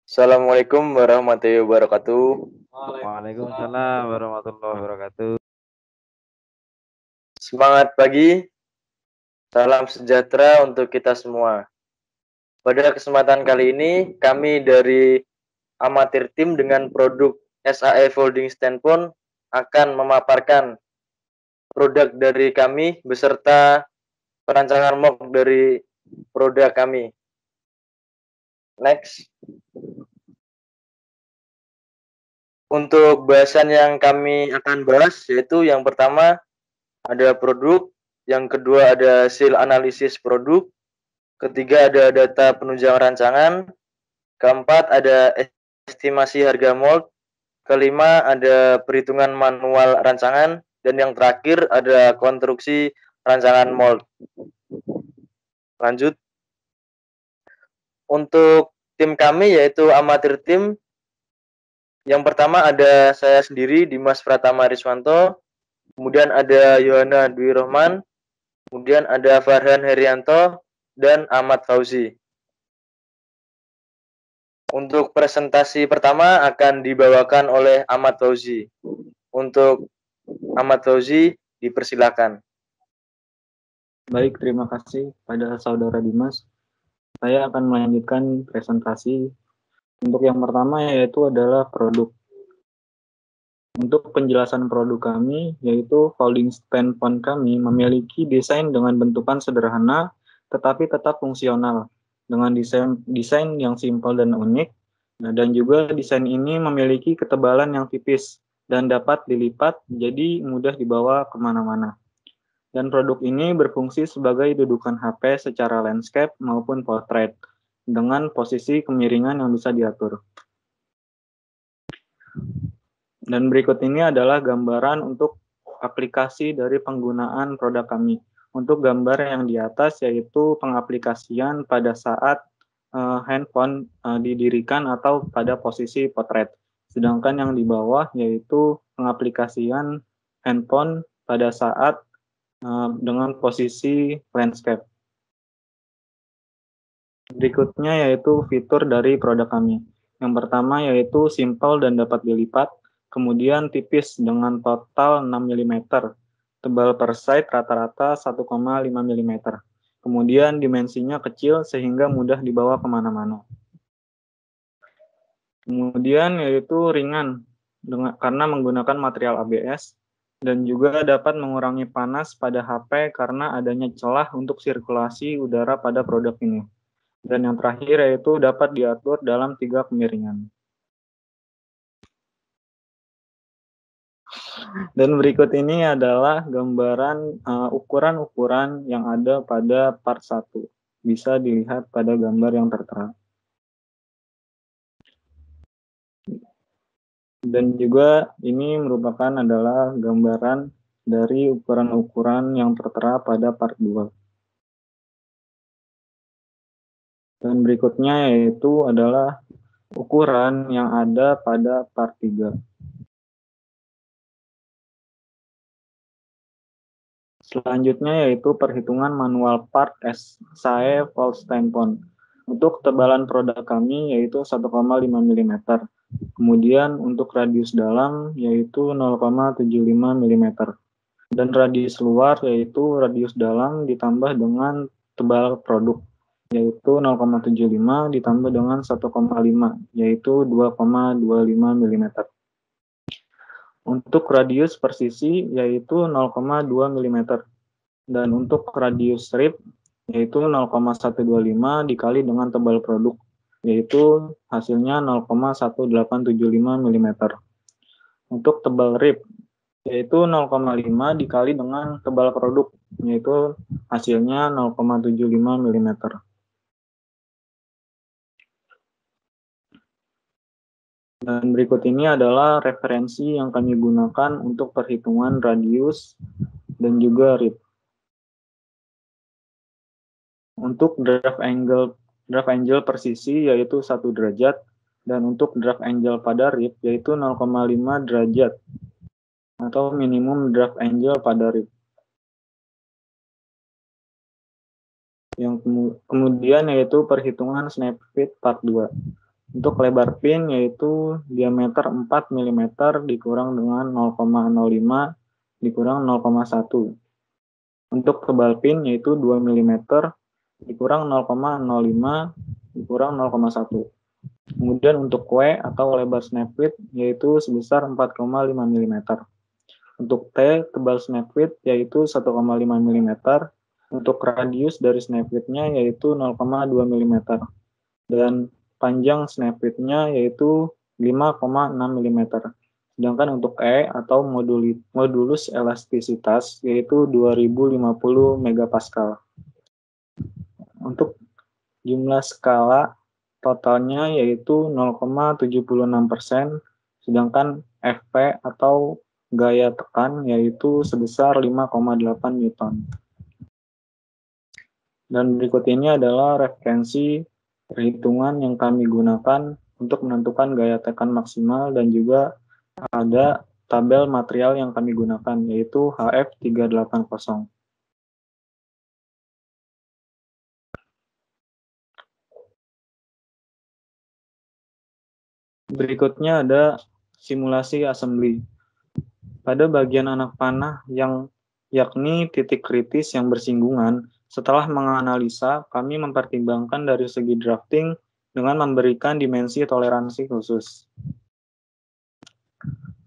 Assalamualaikum warahmatullahi wabarakatuh. Waalaikumsalam warahmatullahi wabarakatuh. Semangat pagi, salam sejahtera untuk kita semua. Pada kesempatan kali ini, kami dari Amatir Tim dengan produk SAE Folding Standphone akan memaparkan produk dari kami beserta perancangan mock dari produk kami. Next. Untuk bahasan yang kami akan bahas yaitu yang pertama ada produk, yang kedua ada hasil analisis produk, ketiga ada data penunjang rancangan, keempat ada estimasi harga mold, kelima ada perhitungan manual rancangan, dan yang terakhir ada konstruksi rancangan mold. Lanjut. Untuk tim kami yaitu Amatir Tim, yang pertama ada saya sendiri Dimas Pratama Riswanto, kemudian ada Yohana Dwi Rohman, kemudian ada Farhan Herianto, dan Ahmad Fauzi. Untuk presentasi pertama akan dibawakan oleh Ahmad Fauzi. Untuk Ahmad Fauzi, dipersilakan. Baik, terima kasih pada Saudara Dimas. Saya akan melanjutkan presentasi. Untuk yang pertama yaitu adalah produk. Untuk penjelasan produk kami, yaitu folding standphone kami memiliki desain dengan bentukan sederhana, tetapi tetap fungsional, dengan desain yang simpel dan unik. Dan juga desain ini memiliki ketebalan yang tipis dan dapat dilipat, jadi mudah dibawa kemana-mana. Dan produk ini berfungsi sebagai dudukan HP secara landscape maupun portrait, dengan posisi kemiringan yang bisa diatur. Dan berikut ini adalah gambaran untuk aplikasi dari penggunaan produk kami. Untuk gambar yang di atas yaitu pengaplikasian pada saat handphone didirikan atau pada posisi potret. Sedangkan yang di bawah yaitu pengaplikasian handphone pada saat dengan posisi landscape. Berikutnya yaitu fitur dari produk kami. Yang pertama yaitu simple dan dapat dilipat, kemudian tipis dengan total 6 mm, tebal per side rata-rata 1,5 mm. Kemudian dimensinya kecil sehingga mudah dibawa kemana-mana. Kemudian yaitu ringan karena menggunakan material ABS, dan juga dapat mengurangi panas pada HP karena adanya celah untuk sirkulasi udara pada produk ini. Dan yang terakhir yaitu dapat diatur dalam 3 kemiringan. Dan berikut ini adalah gambaran ukuran-ukuran yang ada pada part 1. Bisa dilihat pada gambar yang tertera. Dan juga ini merupakan adalah gambaran dari ukuran-ukuran yang tertera pada part 2. Dan berikutnya yaitu adalah ukuran yang ada pada part 3. Selanjutnya yaitu perhitungan manual part SAE Fold Standphone. Untuk ketebalan produk kami yaitu 1,5 mm. Kemudian untuk radius dalam yaitu 0,75 mm. Dan radius luar yaitu radius dalam ditambah dengan tebal produk yaitu 0,75 ditambah dengan 1,5 yaitu 2,25 mm. Untuk radius per sisi yaitu 0,2 mm. Dan untuk radius strip yaitu 0,125 dikali dengan tebal produk yaitu hasilnya 0,1875 mm. Untuk tebal rib yaitu 0,5 dikali dengan tebal produk yaitu hasilnya 0,75 mm. Dan berikut ini adalah referensi yang kami gunakan untuk perhitungan radius dan juga rib. Untuk draft angle per sisi yaitu 1 derajat, dan untuk draft angle pada rib yaitu 0,5 derajat atau minimum draft angle pada rib. Yang kemudian yaitu perhitungan snap fit part 2. Untuk lebar pin yaitu diameter 4 mm dikurang dengan 0,05 dikurang 0,1. Untuk tebal pin yaitu 2 mm dikurang 0,05 dikurang 0,1. Kemudian untuk W atau lebar snap width yaitu sebesar 4,5 mm. Untuk T, tebal snap width yaitu 1,5 mm. Untuk radius dari snap width-nya yaitu 0,2 mm. Dan panjang snap width-nya yaitu 5,6 mm. Sedangkan untuk E atau modulus elastisitas yaitu 2050 MPa. Untuk jumlah skala totalnya yaitu 0,76%, sedangkan FP atau gaya tekan yaitu sebesar 5,8 Newton. Dan berikut ini adalah referensi perhitungan yang kami gunakan untuk menentukan gaya tekan maksimal dan juga ada tabel material yang kami gunakan yaitu HF380. Berikutnya ada simulasi assembly. Pada bagian anak panah yang yakni titik kritis yang bersinggungan, setelah menganalisa, kami mempertimbangkan dari segi drafting dengan memberikan dimensi toleransi khusus.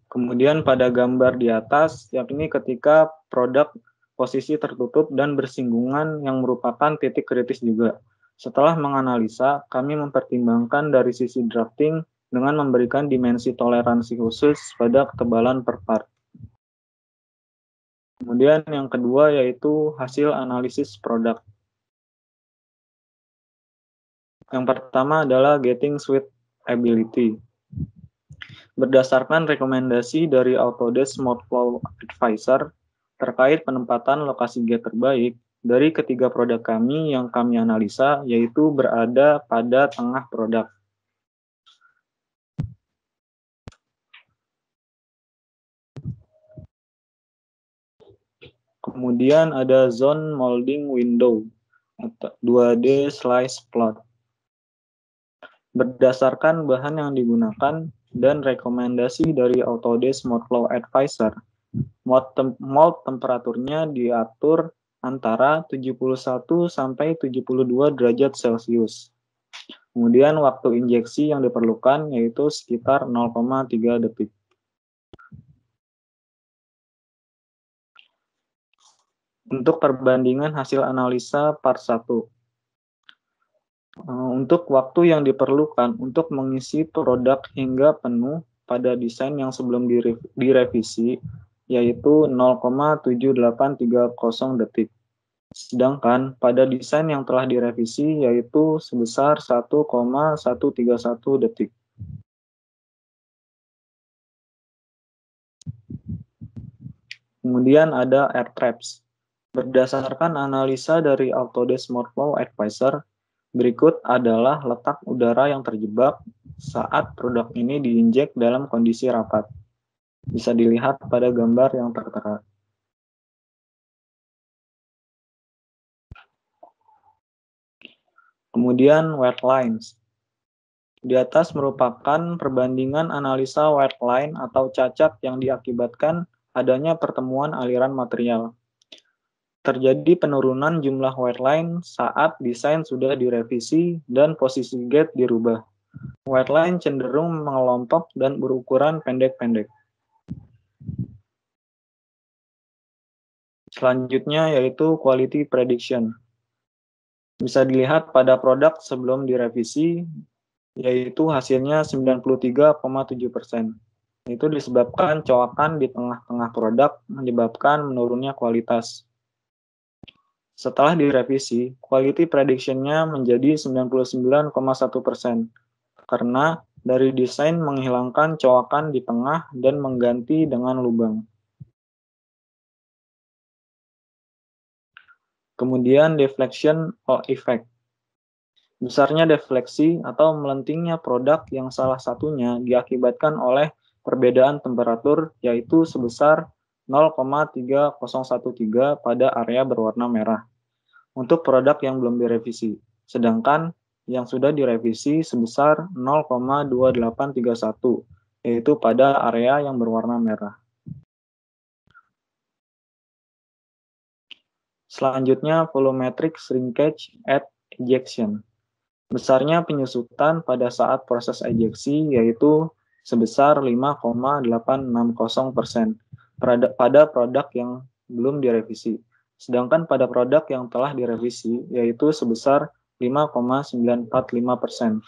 Kemudian pada gambar di atas, yakni ketika produk posisi tertutup dan bersinggungan yang merupakan titik kritis juga. Setelah menganalisa, kami mempertimbangkan dari sisi drafting dengan memberikan dimensi toleransi khusus pada ketebalan per part. Kemudian yang kedua yaitu hasil analisis produk. Yang pertama adalah getting sweat ability. Berdasarkan rekomendasi dari Autodesk Modflow Advisor terkait penempatan lokasi gate terbaik, dari ketiga produk kami yang kami analisa yaitu berada pada tengah produk. Kemudian ada zone molding window, 2D slice plot. Berdasarkan bahan yang digunakan dan rekomendasi dari Autodesk Modflow Advisor, mold temperaturnya diatur antara 71 sampai 72 derajat Celcius. Kemudian waktu injeksi yang diperlukan yaitu sekitar 0,3 detik. Untuk perbandingan hasil analisa part 1. Untuk waktu yang diperlukan untuk mengisi produk hingga penuh pada desain yang sebelum direvisi, yaitu 0,7830 detik. Sedangkan pada desain yang telah direvisi, yaitu sebesar 1,131 detik. Kemudian ada air traps. Berdasarkan analisa dari Autodesk Modflow Advisor, berikut adalah letak udara yang terjebak saat produk ini diinjek dalam kondisi rapat. Bisa dilihat pada gambar yang tertera. Kemudian wet lines. Di atas merupakan perbandingan analisa wet line atau cacat yang diakibatkan adanya pertemuan aliran material. Terjadi penurunan jumlah white line saat desain sudah direvisi dan posisi gate dirubah. White line cenderung mengelompok dan berukuran pendek-pendek. Selanjutnya yaitu quality prediction. Bisa dilihat pada produk sebelum direvisi, yaitu hasilnya 93,7%. Itu disebabkan coakan di tengah-tengah produk menyebabkan menurunnya kualitas. Setelah direvisi, quality prediction-nya menjadi 99,1% karena dari desain menghilangkan coakan di tengah dan mengganti dengan lubang. Kemudian deflection effect. Besarnya defleksi atau melentingnya produk yang salah satunya diakibatkan oleh perbedaan temperatur yaitu sebesar 0,3013 pada area berwarna merah untuk produk yang belum direvisi. Sedangkan yang sudah direvisi sebesar 0,2831, yaitu pada area yang berwarna merah. Selanjutnya, volumetric shrinkage at ejection. Besarnya penyusutan pada saat proses ejeksi yaitu sebesar 5,860% pada produk yang belum direvisi. Sedangkan pada produk yang telah direvisi yaitu sebesar 5,945%.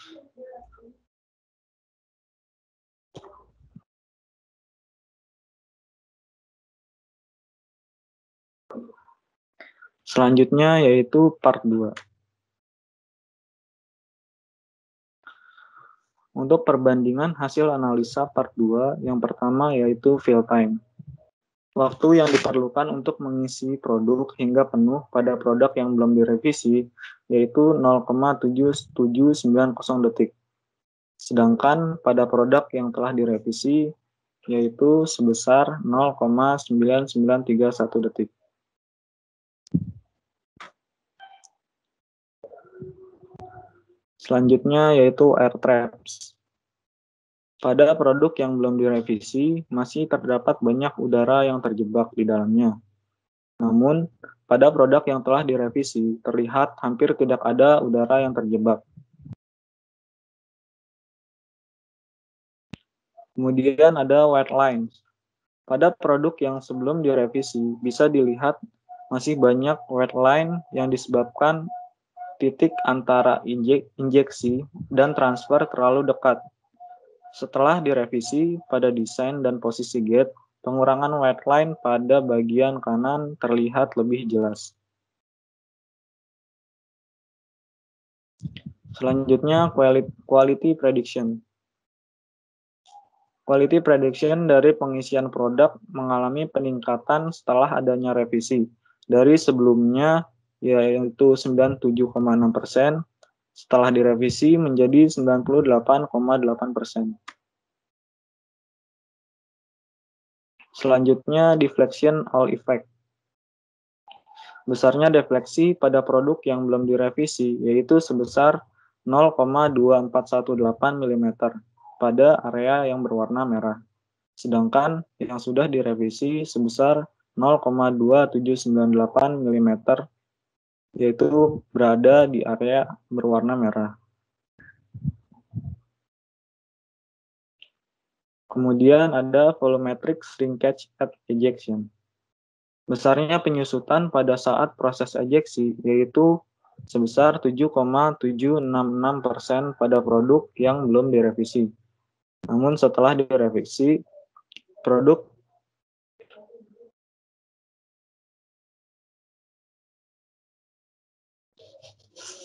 Selanjutnya yaitu part 2. Untuk perbandingan hasil analisa part 2, yang pertama yaitu fill time. Waktu yang diperlukan untuk mengisi produk hingga penuh pada produk yang belum direvisi yaitu 0,7790 detik. Sedangkan pada produk yang telah direvisi yaitu sebesar 0,9931 detik. Selanjutnya yaitu air traps. Pada produk yang belum direvisi, masih terdapat banyak udara yang terjebak di dalamnya. Namun, pada produk yang telah direvisi, terlihat hampir tidak ada udara yang terjebak. Kemudian ada white lines. Pada produk yang sebelum direvisi, bisa dilihat masih banyak white line yang disebabkan titik antara injeksi dan transfer terlalu dekat. Setelah direvisi pada desain dan posisi gate, pengurangan white line pada bagian kanan terlihat lebih jelas. Selanjutnya, quality prediction. Quality prediction dari pengisian produk mengalami peningkatan setelah adanya revisi. Dari sebelumnya yaitu 97,6%, setelah direvisi menjadi 98,8%. Selanjutnya, deflection Hall effect. Besarnya defleksi pada produk yang belum direvisi, yaitu sebesar 0,2418 mm pada area yang berwarna merah. Sedangkan yang sudah direvisi sebesar 0,2798 mm, yaitu berada di area berwarna merah. Kemudian ada volumetric shrinkage at ejection. Besarnya penyusutan pada saat proses ejeksi yaitu sebesar 7,766% pada produk yang belum direvisi. Namun setelah direvisi, produk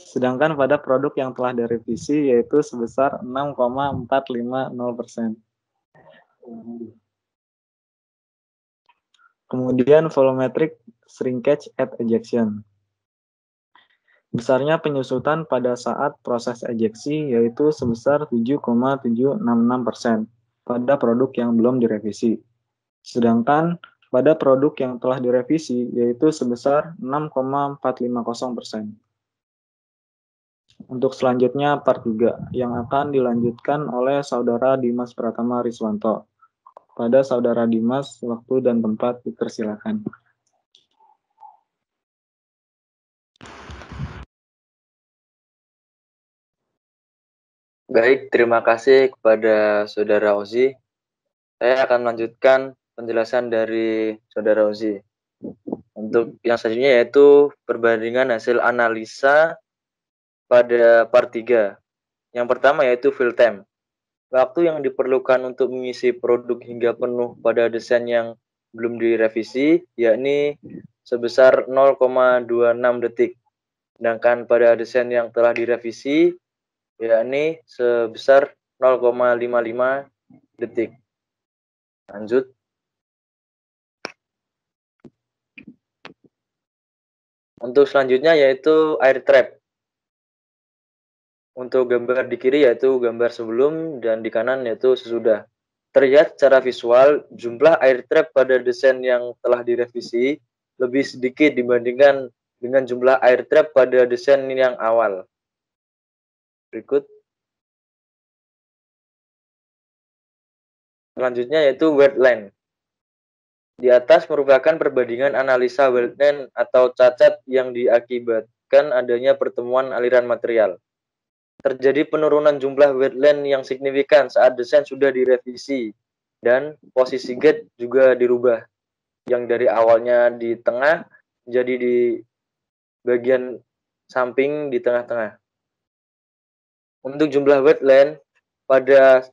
sedangkan pada produk yang telah direvisi yaitu sebesar 6,450%. Kemudian volumetric shrinkage at ejection. Besarnya penyusutan pada saat proses ejeksi yaitu sebesar 7,766% pada produk yang belum direvisi. Sedangkan pada produk yang telah direvisi yaitu sebesar 6,450%. Untuk selanjutnya part 3 yang akan dilanjutkan oleh Saudara Dimas Pratama Riswanto. Pada Saudara Dimas, waktu dan tempat dipersilakan. Baik, terima kasih kepada Saudara Ozi. Saya akan melanjutkan penjelasan dari Saudara Ozi. Untuk yang selanjutnya yaitu perbandingan hasil analisa pada part 3. Yang pertama yaitu fill time. Waktu yang diperlukan untuk mengisi produk hingga penuh pada desain yang belum direvisi, yakni sebesar 0,26 detik. Sedangkan pada desain yang telah direvisi, yakni sebesar 0,55 detik. Lanjut. Untuk selanjutnya yaitu air trap. Untuk gambar di kiri yaitu gambar sebelum dan di kanan yaitu sesudah. Terlihat secara visual jumlah air trap pada desain yang telah direvisi lebih sedikit dibandingkan dengan jumlah air trap pada desain yang awal. Berikut. Selanjutnya yaitu wetland. Di atas merupakan perbandingan analisa wetland atau cacat yang diakibatkan adanya pertemuan aliran material. Terjadi penurunan jumlah wetland yang signifikan saat desain sudah direvisi dan posisi gate juga dirubah. Yang dari awalnya di tengah menjadi di bagian samping di tengah-tengah. Untuk jumlah wetland pada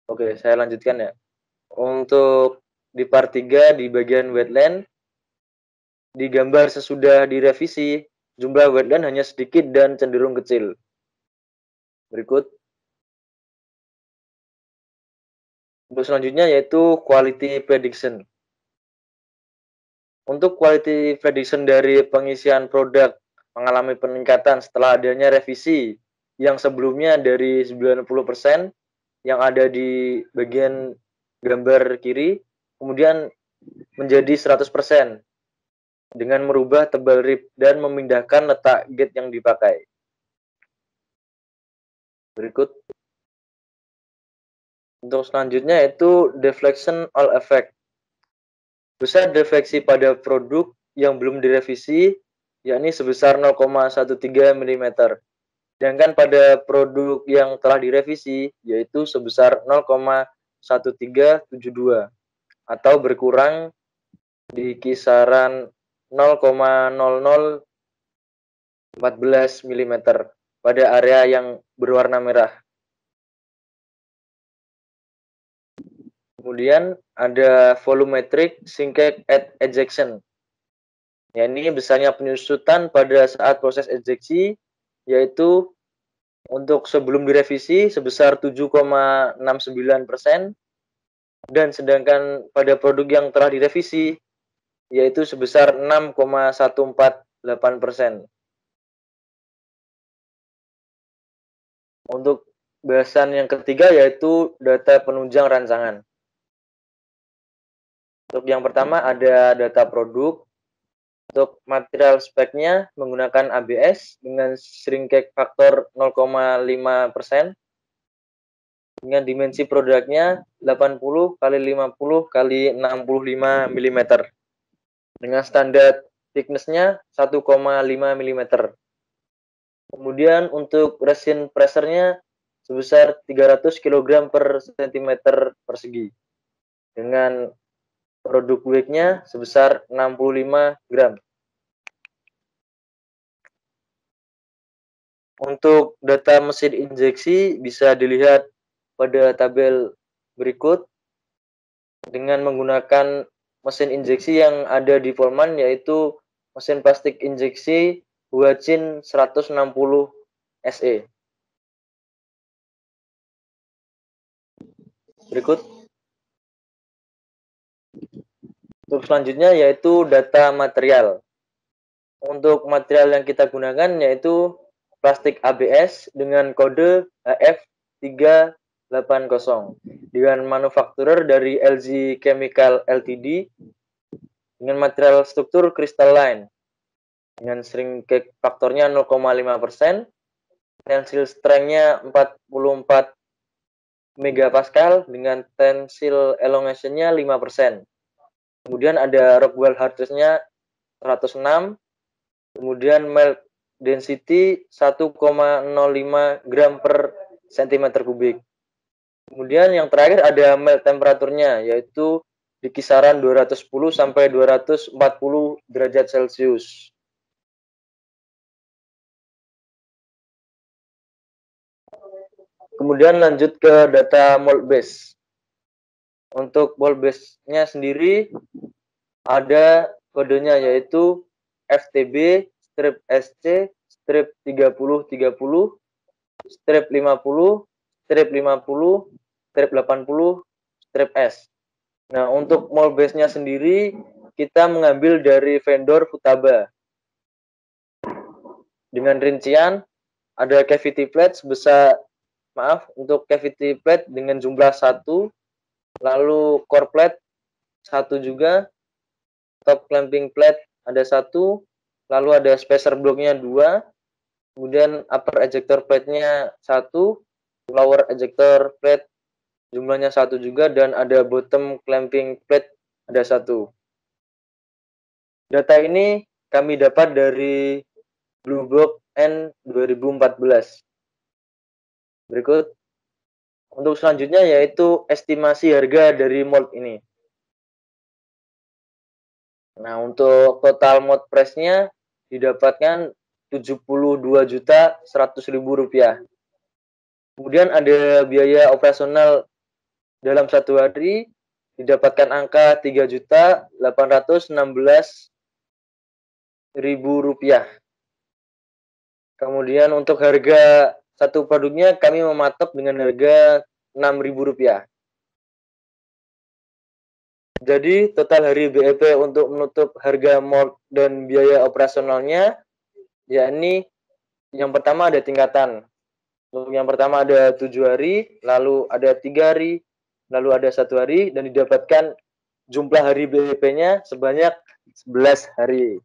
Oke, saya lanjutkan ya. Untuk di part 3 di bagian wetland, di gambar sesudah direvisi, jumlah wetland hanya sedikit dan cenderung kecil. Berikut. Untuk selanjutnya yaitu quality prediction. Untuk quality prediction dari pengisian produk mengalami peningkatan setelah adanya revisi yang sebelumnya dari 90% yang ada di bagian gambar kiri, kemudian menjadi 100% dengan merubah tebal rib dan memindahkan letak gate yang dipakai. Berikut. Untuk selanjutnya yaitu deflection all effect. Besar defleksi pada produk yang belum direvisi, yakni sebesar 0,13 mm. Sedangkan pada produk yang telah direvisi, yaitu sebesar 0,1372 atau berkurang di kisaran 0,0014 mm pada area yang berwarna merah. Kemudian ada volumetric shrinkage at ejection. Ya, ini besarnya penyusutan pada saat proses ejeksi, yaitu untuk sebelum direvisi sebesar 7,69% dan sedangkan pada produk yang telah direvisi yaitu sebesar 6,148%. Untuk bahasan yang ketiga yaitu data penunjang rancangan. Untuk yang pertama ada data produk. Untuk material speknya menggunakan ABS dengan shrinkage faktor 0,5%. Dengan dimensi produknya 80 x 50 x 65 mm. Dengan standar thickness-nya 1,5 mm. Kemudian untuk resin pressure-nya sebesar 300 kg per cm persegi. Dengan produk weight-nya sebesar 65 gram. Untuk data mesin injeksi bisa dilihat pada tabel berikut dengan menggunakan mesin injeksi yang ada di Volman yaitu mesin plastik injeksi Huachin 160 SE. Berikut. Untuk selanjutnya yaitu data material. Untuk material yang kita gunakan yaitu plastik ABS dengan kode HF380 dengan manufakturer dari LG Chemical Ltd dengan material struktur crystalline dengan shrinkage faktornya 0,5%, tensile strength-nya 44 megapascal dengan tensile elongation-nya 5%. Kemudian ada Rockwell hardness-nya 106, kemudian melt density 1,05 gram per cm kubik. Kemudian yang terakhir ada melt temperaturnya yaitu di kisaran 210 sampai 240 derajat Celcius. Kemudian lanjut ke data mold base. Untuk mold base-nya sendiri ada kodenya yaitu FTB, strip SC, strip 30-30, strip 50, strip 50, strip 80, strip S. Nah, untuk mold base-nya sendiri kita mengambil dari vendor Futaba. Dengan rincian ada cavity plate untuk cavity plate dengan jumlah 1, lalu core plate 1 juga, top clamping plate ada 1, lalu ada spacer blocknya 2, Kemudian upper ejector plate-nya 1, lower ejector plate jumlahnya 1 juga, dan ada bottom clamping plate ada 1. Data ini kami dapat dari Blue Book N 2014. Berikut. Untuk selanjutnya yaitu estimasi harga dari mold ini. Nah, untuk total mold price-nya didapatkan Rp72.100.000. Kemudian ada biaya operasional dalam 1 hari didapatkan angka Rp3.816.000. Kemudian untuk harga satu produknya kami mematok dengan harga Rp6.000. Jadi total hari BEP untuk menutup harga mold dan biaya operasionalnya, yakni yang pertama ada tingkatan. Untuk yang pertama ada 7 hari, lalu ada 3 hari, lalu ada 1 hari, dan didapatkan jumlah hari BEP-nya sebanyak 11 hari.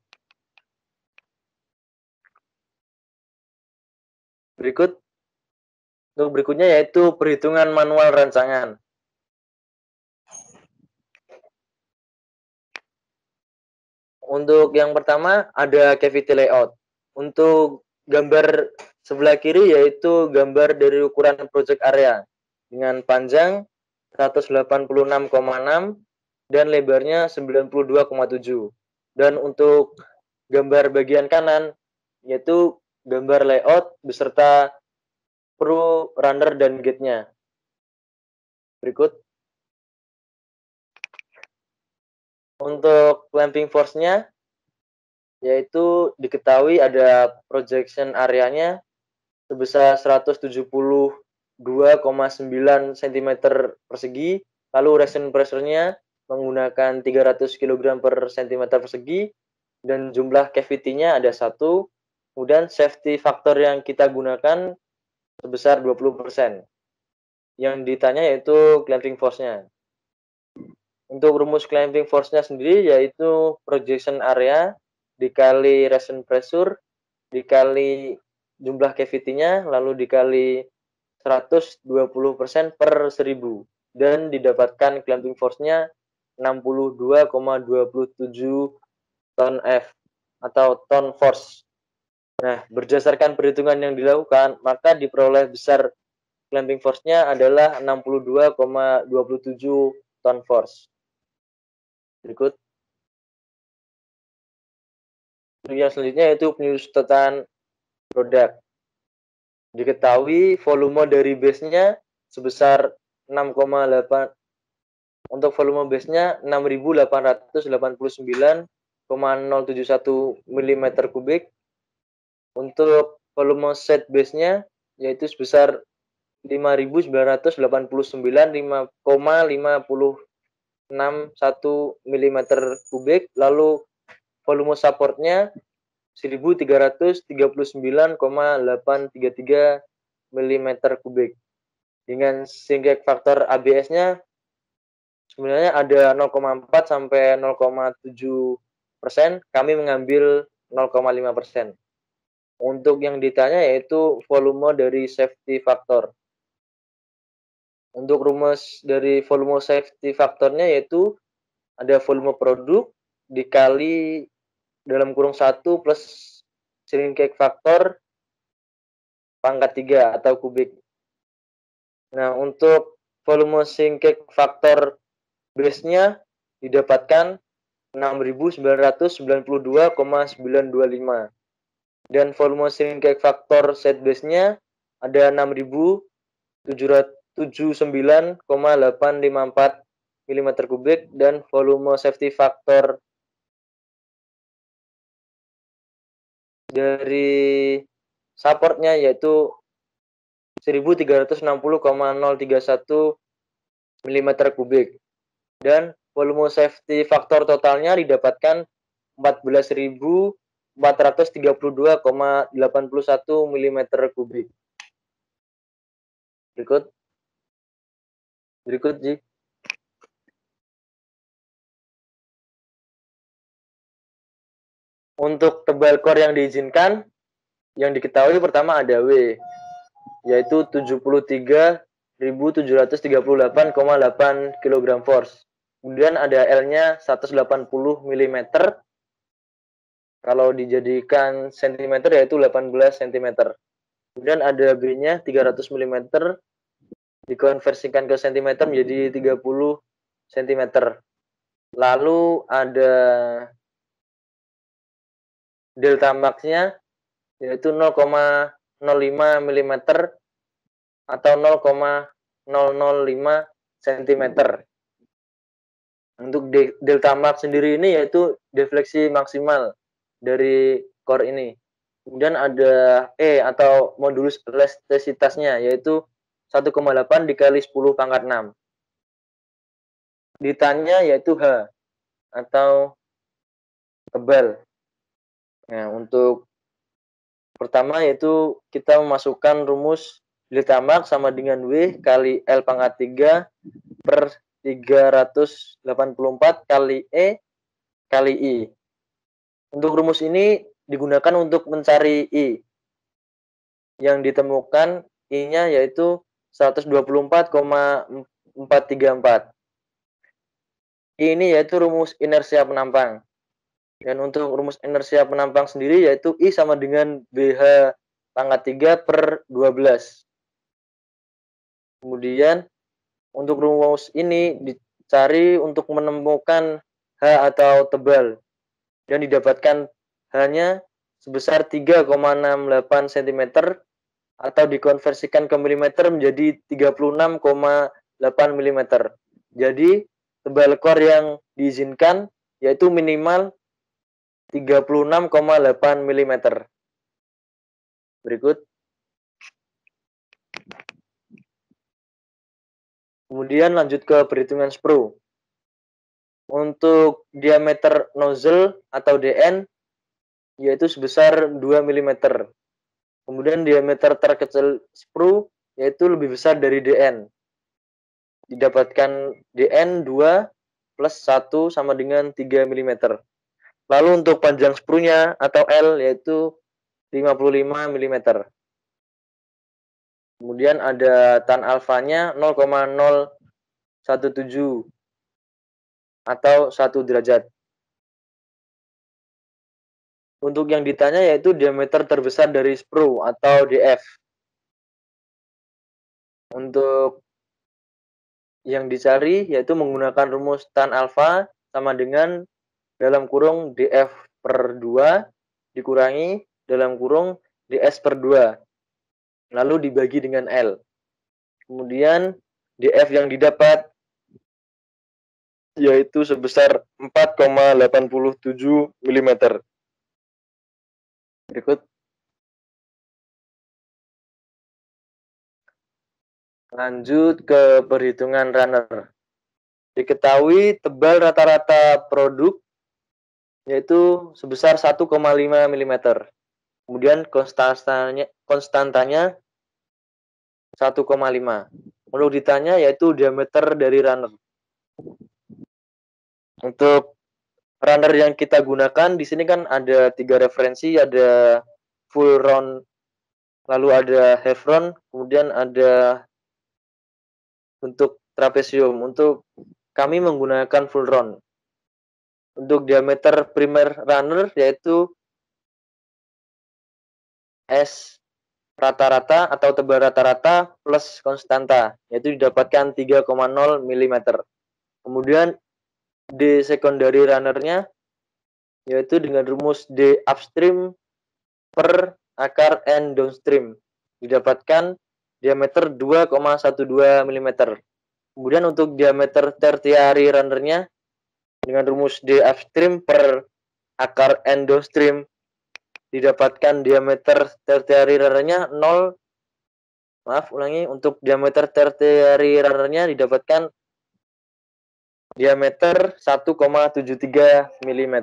Untuk berikutnya yaitu perhitungan manual rancangan. Untuk yang pertama ada cavity layout. Untuk gambar sebelah kiri yaitu gambar dari ukuran project area dengan panjang 186,6 dan lebarnya 92,7. Dan untuk gambar bagian kanan yaitu gambar layout beserta pro, runner, dan gate-nya. Berikut. Untuk clamping force-nya yaitu diketahui ada projection areanya sebesar 172,9 cm persegi, lalu resin pressure-nya menggunakan 300 kg per cm persegi, dan jumlah cavity-nya ada 1, kemudian safety factor yang kita gunakan sebesar 20%. Yang ditanya yaitu clamping force-nya. Untuk rumus clamping force-nya sendiri yaitu projection area dikali resin pressure dikali jumlah cavity-nya lalu dikali 120% per 1000 dan didapatkan clamping force-nya 62,27 ton F atau ton force. Nah, berdasarkan perhitungan yang dilakukan, maka diperoleh besar clamping force-nya adalah 62,27 ton force. Berikut. Yang selanjutnya yaitu penyusutan produk. Diketahui volume dari base-nya sebesar 6,8. Untuk volume base-nya 6.889,071 mm kubik. Untuk volume set base-nya yaitu sebesar 5.989,561 mm kubik. Lalu volume support-nya 1.339,833 mm kubik. Dengan sinking faktor ABS-nya sebenarnya ada 0,4 sampai 0,7%, kami mengambil 0,5%. Untuk yang ditanya yaitu volume dari safety factor. Untuk rumus dari volume safety factornya yaitu ada volume produk dikali dalam kurung 1 plus shrinkage factor pangkat 3 atau kubik. Nah, untuk volume shrinkage factor base-nya didapatkan 6.992,925. Dan volume shrinkage factor set base-nya ada 6.779,854 mm kubik dan volume safety factor dari supportnya yaitu 1.360,031 mm kubik. Dan volume safety factor totalnya didapatkan 14.432,81 mm kubik. Berikut Ji. Untuk tebal core yang diizinkan yang diketahui pertama ada W, yaitu 73.738,8 kg force. Kemudian ada L-nya 180 mm. Kalau dijadikan cm yaitu 18 cm. Kemudian ada B-nya 300 mm, dikonversikan ke cm menjadi 30 cm. Lalu ada delta max-nya yaitu 0,05 mm atau 0,005 cm. Untuk delta max sendiri ini yaitu defleksi maksimal dari core ini. Kemudian ada E atau modulus elastisitasnya yaitu 1,8 dikali 10 pangkat 6. Ditanya yaitu H atau tebal. Nah, untuk pertama yaitu kita memasukkan rumus delta max sama dengan W kali L pangkat 3 per 384 kali E kali I. Untuk rumus ini digunakan untuk mencari I. Yang ditemukan I-nya yaitu 124,434. I ini yaitu rumus inersia penampang. Dan untuk rumus inersia penampang sendiri yaitu I sama dengan BH pangkat 3 per 12. Kemudian untuk rumus ini dicari untuk menemukan H atau tebal. Dan didapatkan H-nya sebesar 3,68 cm atau dikonversikan ke milimeter menjadi 36,8 mm. Jadi tebal core yang diizinkan yaitu minimal 36,8 mm. Berikut. Kemudian lanjut ke perhitungan sprue. Untuk diameter nozzle atau DN yaitu sebesar 2 mm. Kemudian diameter terkecil sprue yaitu lebih besar dari DN. Didapatkan DN 2 plus 1 sama dengan 3 mm. Lalu untuk panjang sprue-nya atau L yaitu 55 mm. Kemudian ada tan alfanya 0,017 atau 1 derajat. Untuk yang ditanya yaitu diameter terbesar dari sprue atau DF. Untuk yang dicari yaitu menggunakan rumus tan alfa sama dengan dalam kurung DF per 2 dikurangi dalam kurung DS per 2. Lalu dibagi dengan L. Kemudian DF yang didapat yaitu sebesar 4,87 mm. Berikut. Lanjut ke perhitungan runner. Diketahui tebal rata-rata produk yaitu sebesar 1,5 mm. Kemudian konstantanya 1,5. Lalu ditanya yaitu diameter dari runner. Untuk runner yang kita gunakan di sini kan ada 3 referensi, ada full round, lalu ada half round, kemudian ada untuk trapesium. Untuk kami menggunakan full round. Untuk diameter primer runner yaitu S rata-rata atau tebal rata-rata plus konstanta, yaitu didapatkan 3,0 mm. Kemudian D secondary runner-nya yaitu dengan rumus D upstream per akar N downstream, didapatkan diameter 2,12 mm. Kemudian untuk diameter tertiary runner-nya dengan rumus D upstream per akar N downstream, didapatkan diameter tertiary runner-nya 0. Untuk diameter tertiary runner-nya didapatkan diameter 1,73 mm.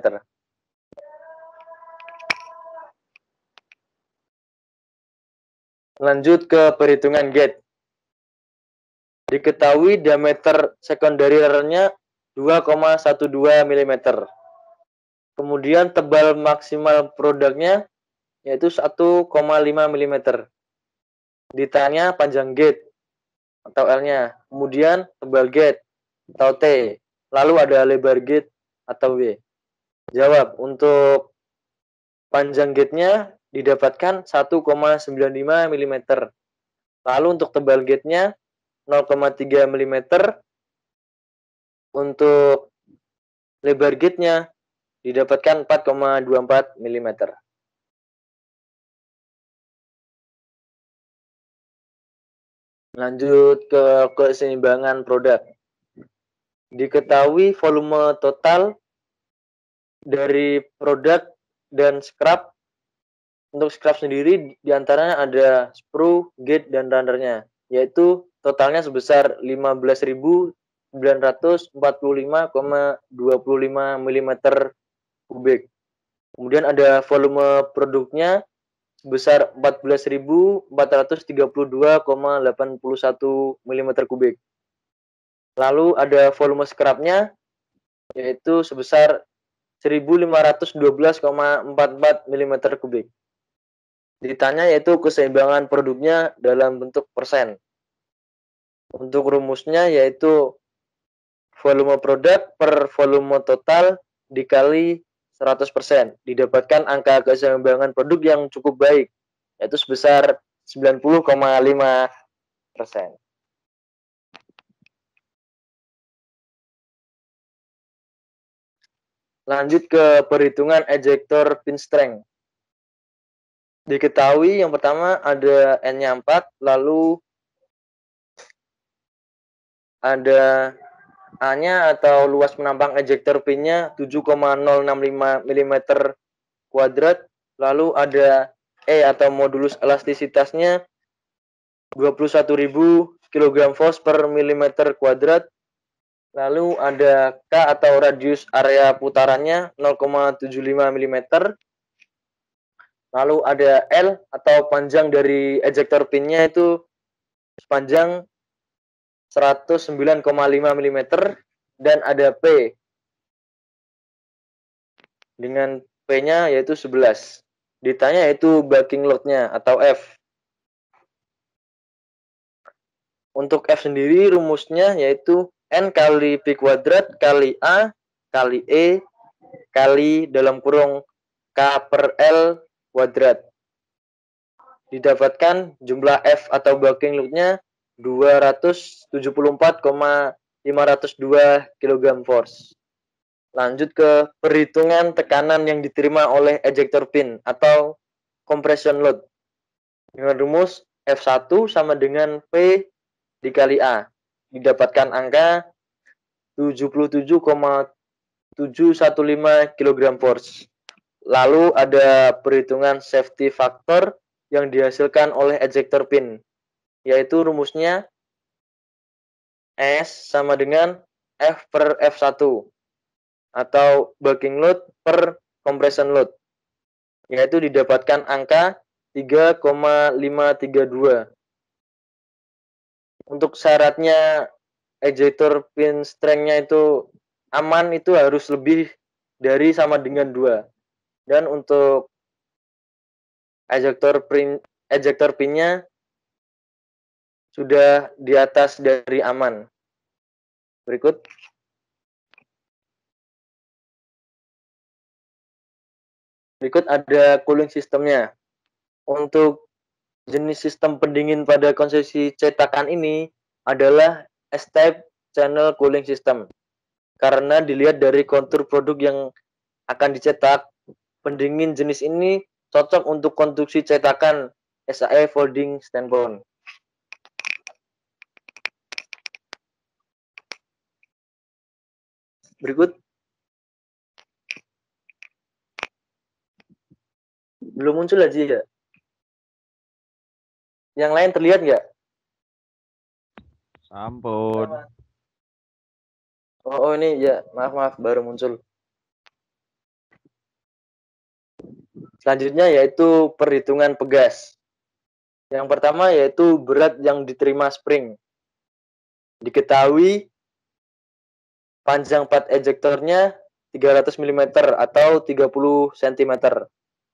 Lanjut ke perhitungan gate. Diketahui diameter secondary runner-nya 2,12 mm. Kemudian tebal maksimal produknya yaitu 1,5 mm. Ditanya panjang gate atau L-nya, kemudian tebal gate atau T, lalu ada lebar gate atau W. Jawab, untuk panjang gate-nya didapatkan 1,95 mm. Lalu untuk tebal gate-nya 0,3 mm. Untuk lebar gate-nya didapatkan 4,24 mm. Lanjut ke keseimbangan produk. Diketahui volume total dari produk dan scrap. Untuk scrap sendiri diantaranya ada sprue, gate, dan runnernya, yaitu totalnya sebesar 15.945,25 mm kubik. Kemudian ada volume produknya sebesar 14.432,81 mm kubik. Lalu ada volume scrapnya yaitu sebesar 1.512,44 mm kubik. Ditanya yaitu keseimbangan produknya dalam bentuk persen. Untuk rumusnya yaitu volume produk per volume total dikali 100%. Didapatkan angka keseimbangan produk yang cukup baik, yaitu sebesar 90,5%. Lanjut ke perhitungan ejector pin strength. Diketahui yang pertama ada N-nya 4, lalu ada A-nya atau luas penampang ejector pin-nya 7,065 mm kuadrat, lalu ada E atau modulus elastisitasnya 21.000 kg force per mm kuadrat, lalu ada K atau radius area putarannya 0,75 mm, lalu ada L atau panjang dari ejector pin-nya itu sepanjang 109,5 mm, dan ada P dengan P-nya yaitu 11. Ditanya yaitu backing load-nya atau F. Untuk F sendiri rumusnya yaitu N kali P kuadrat kali A kali E kali dalam kurung K per L kuadrat. Didapatkan jumlah F atau backing load-nya 274,502 kg force. Lanjut ke perhitungan tekanan yang diterima oleh ejector pin atau compression load. Dengan rumus F1 sama dengan P dikali A. Didapatkan angka 77,715 kg force. Lalu ada perhitungan safety factor yang dihasilkan oleh ejector pin, yaitu rumusnya S sama dengan F per F1 atau backing load per compression load, yaitu didapatkan angka 3,532. Untuk syaratnya ejector pin strength-nya itu aman itu harus lebih dari sama dengan 2. Dan untuk ejector pin-nya sudah di atas dari aman. Berikut. Berikut ada cooling sistemnya. Untuk jenis sistem pendingin pada konsesi cetakan ini adalah S-type channel cooling system. Karena dilihat dari kontur produk yang akan dicetak, pendingin jenis ini cocok untuk konstruksi cetakan SAE folding standpoint. Berikut. Belum muncul aja ya? Yang lain terlihat nggak? Sampun. Oh ini ya, maaf baru muncul. Selanjutnya yaitu perhitungan pegas. Yang pertama yaitu berat yang diterima spring. Diketahui panjang pad ejektornya 300 mm atau 30 cm.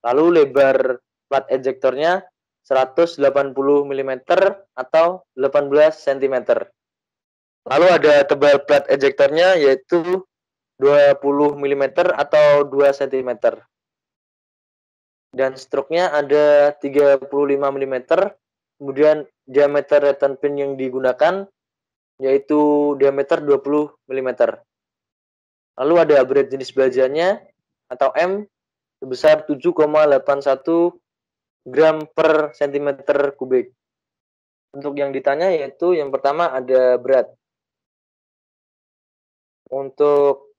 Lalu lebar plat ejektornya 180 mm atau 18 cm. Lalu ada tebal plat ejektornya yaitu 20 mm atau 2 cm. Dan struknya ada 35 mm. Kemudian diameter return pin yang digunakan yaitu diameter 20 mm. Lalu ada berat jenis bajanya atau M sebesar 7,81 gram per cm kubik. Untuk yang ditanya yaitu yang pertama ada berat. Untuk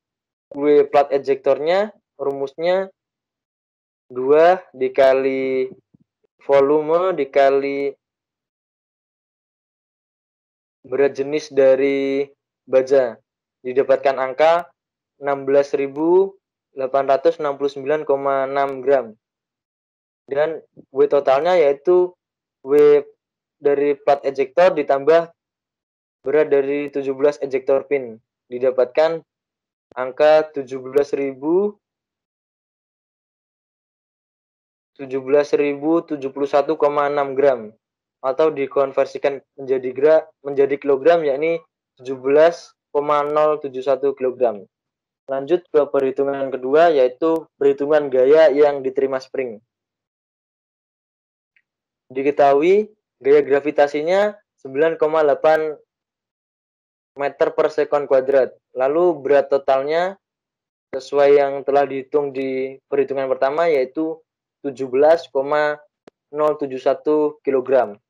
W plat ejektornya rumusnya 2 dikali volume dikali berat jenis dari baja. Didapatkan angka 16.869,6 gram. Dan W totalnya yaitu W dari plat ejektor ditambah berat dari 17 ejektor pin. Didapatkan angka 17.071,6 gram atau dikonversikan menjadi kilogram yakni 17,071 kg. Lanjut ke perhitungan kedua yaitu perhitungan gaya yang diterima spring. Diketahui gaya gravitasinya 9,8 meter per sekon kuadrat. Lalu berat totalnya sesuai yang telah dihitung di perhitungan pertama yaitu 17,071 kg.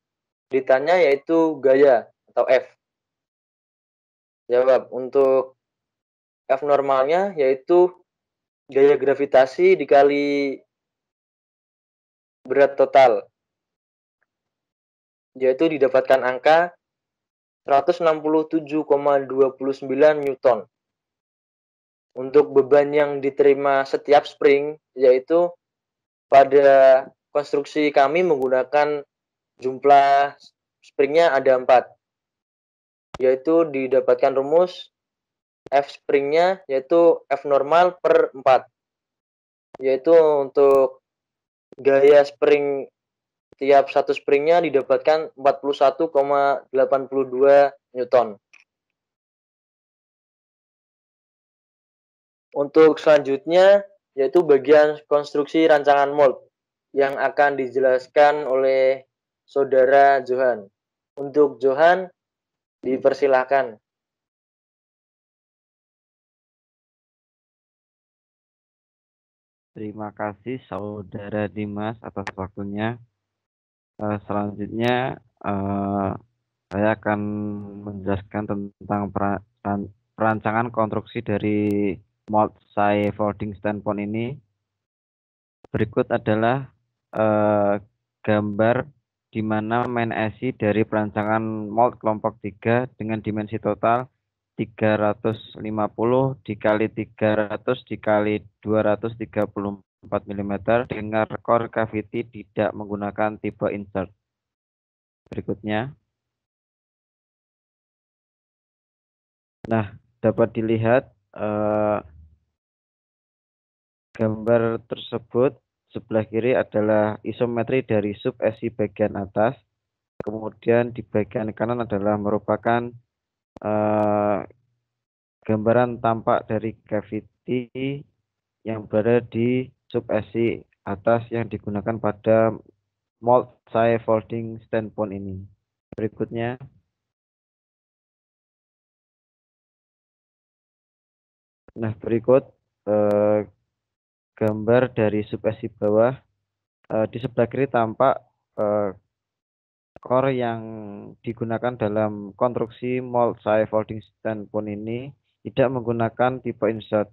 Ditanya yaitu gaya atau F. Jawab untuk F normalnya yaitu gaya gravitasi dikali berat total. Yaitu didapatkan angka 167,29 Newton. Untuk beban yang diterima setiap spring yaitu pada konstruksi kami menggunakan jumlah springnya ada 4. Yaitu didapatkan rumus F springnya yaitu F normal per 4. Yaitu untuk gaya spring tiap satu springnya didapatkan 41,82 Newton. Untuk selanjutnya yaitu bagian konstruksi rancangan mold yang akan dijelaskan oleh saudara Johan. Untuk Johan dipersilahkan. Terima kasih saudara Dimas atas waktunya. Selanjutnya saya akan menjelaskan tentang perancangan konstruksi dari mold Sai folding standpoint ini. Berikut adalah gambar di mana main IC dari perancangan mold kelompok 3 dengan dimensi total 350 dikali 300 dikali 234 mm dengan core cavity tidak menggunakan tipe insert. Berikutnya. Nah, dapat dilihat gambar tersebut sebelah kiri adalah isometri dari sub SI bagian atas. Kemudian di bagian kanan adalah merupakan gambaran tampak dari cavity yang berada di sub SI atas yang digunakan pada mold Sai folding standpoint ini. Berikutnya. Nah, berikut gambar dari sub SI bawah. Di sebelah kiri tampak core yang digunakan dalam konstruksi mold Sai folding standpoint ini tidak menggunakan tipe insert,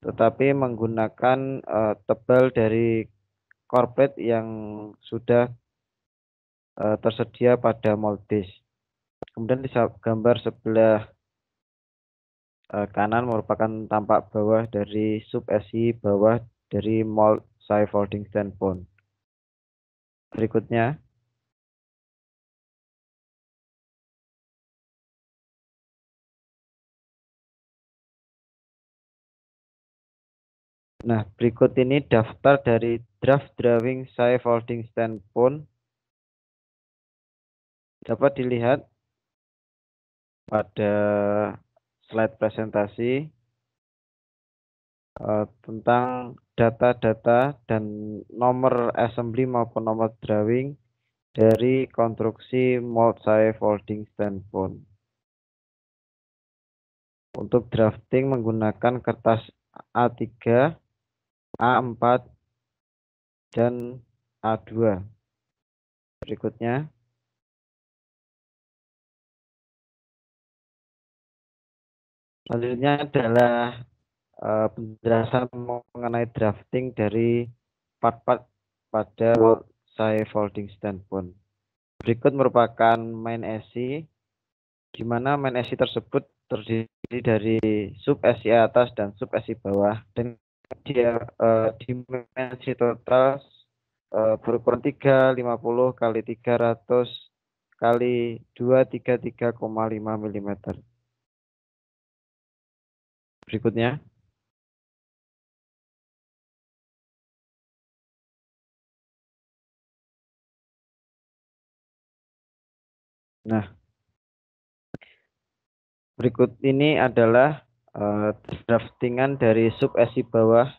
tetapi menggunakan tebal dari core plate yang sudah tersedia pada mold base. Kemudian di gambar sebelah kanan merupakan tampak bawah dari sub SI bawah dari mold Sai folding standpoint. Berikutnya. Nah, berikut ini daftar dari draft drawing scaffolding standpoint. Dapat dilihat pada slide presentasi tentang data-data dan nomor assembly maupun nomor drawing dari konstruksi mold scaffolding standpoint. Untuk drafting menggunakan kertas A3, A4, dan A2. Berikutnya, selanjutnya adalah penjelasan mengenai drafting dari part-part pada scaffolding standpoint. Berikut merupakan main SI, di mana main SI tersebut terdiri dari sub SI atas dan sub SI bawah, dan dia dimensi total berukuran 350 kali 300 kali 233,5 mm. Berikutnya, nah, berikut ini adalah draftingan dari sub SI bawah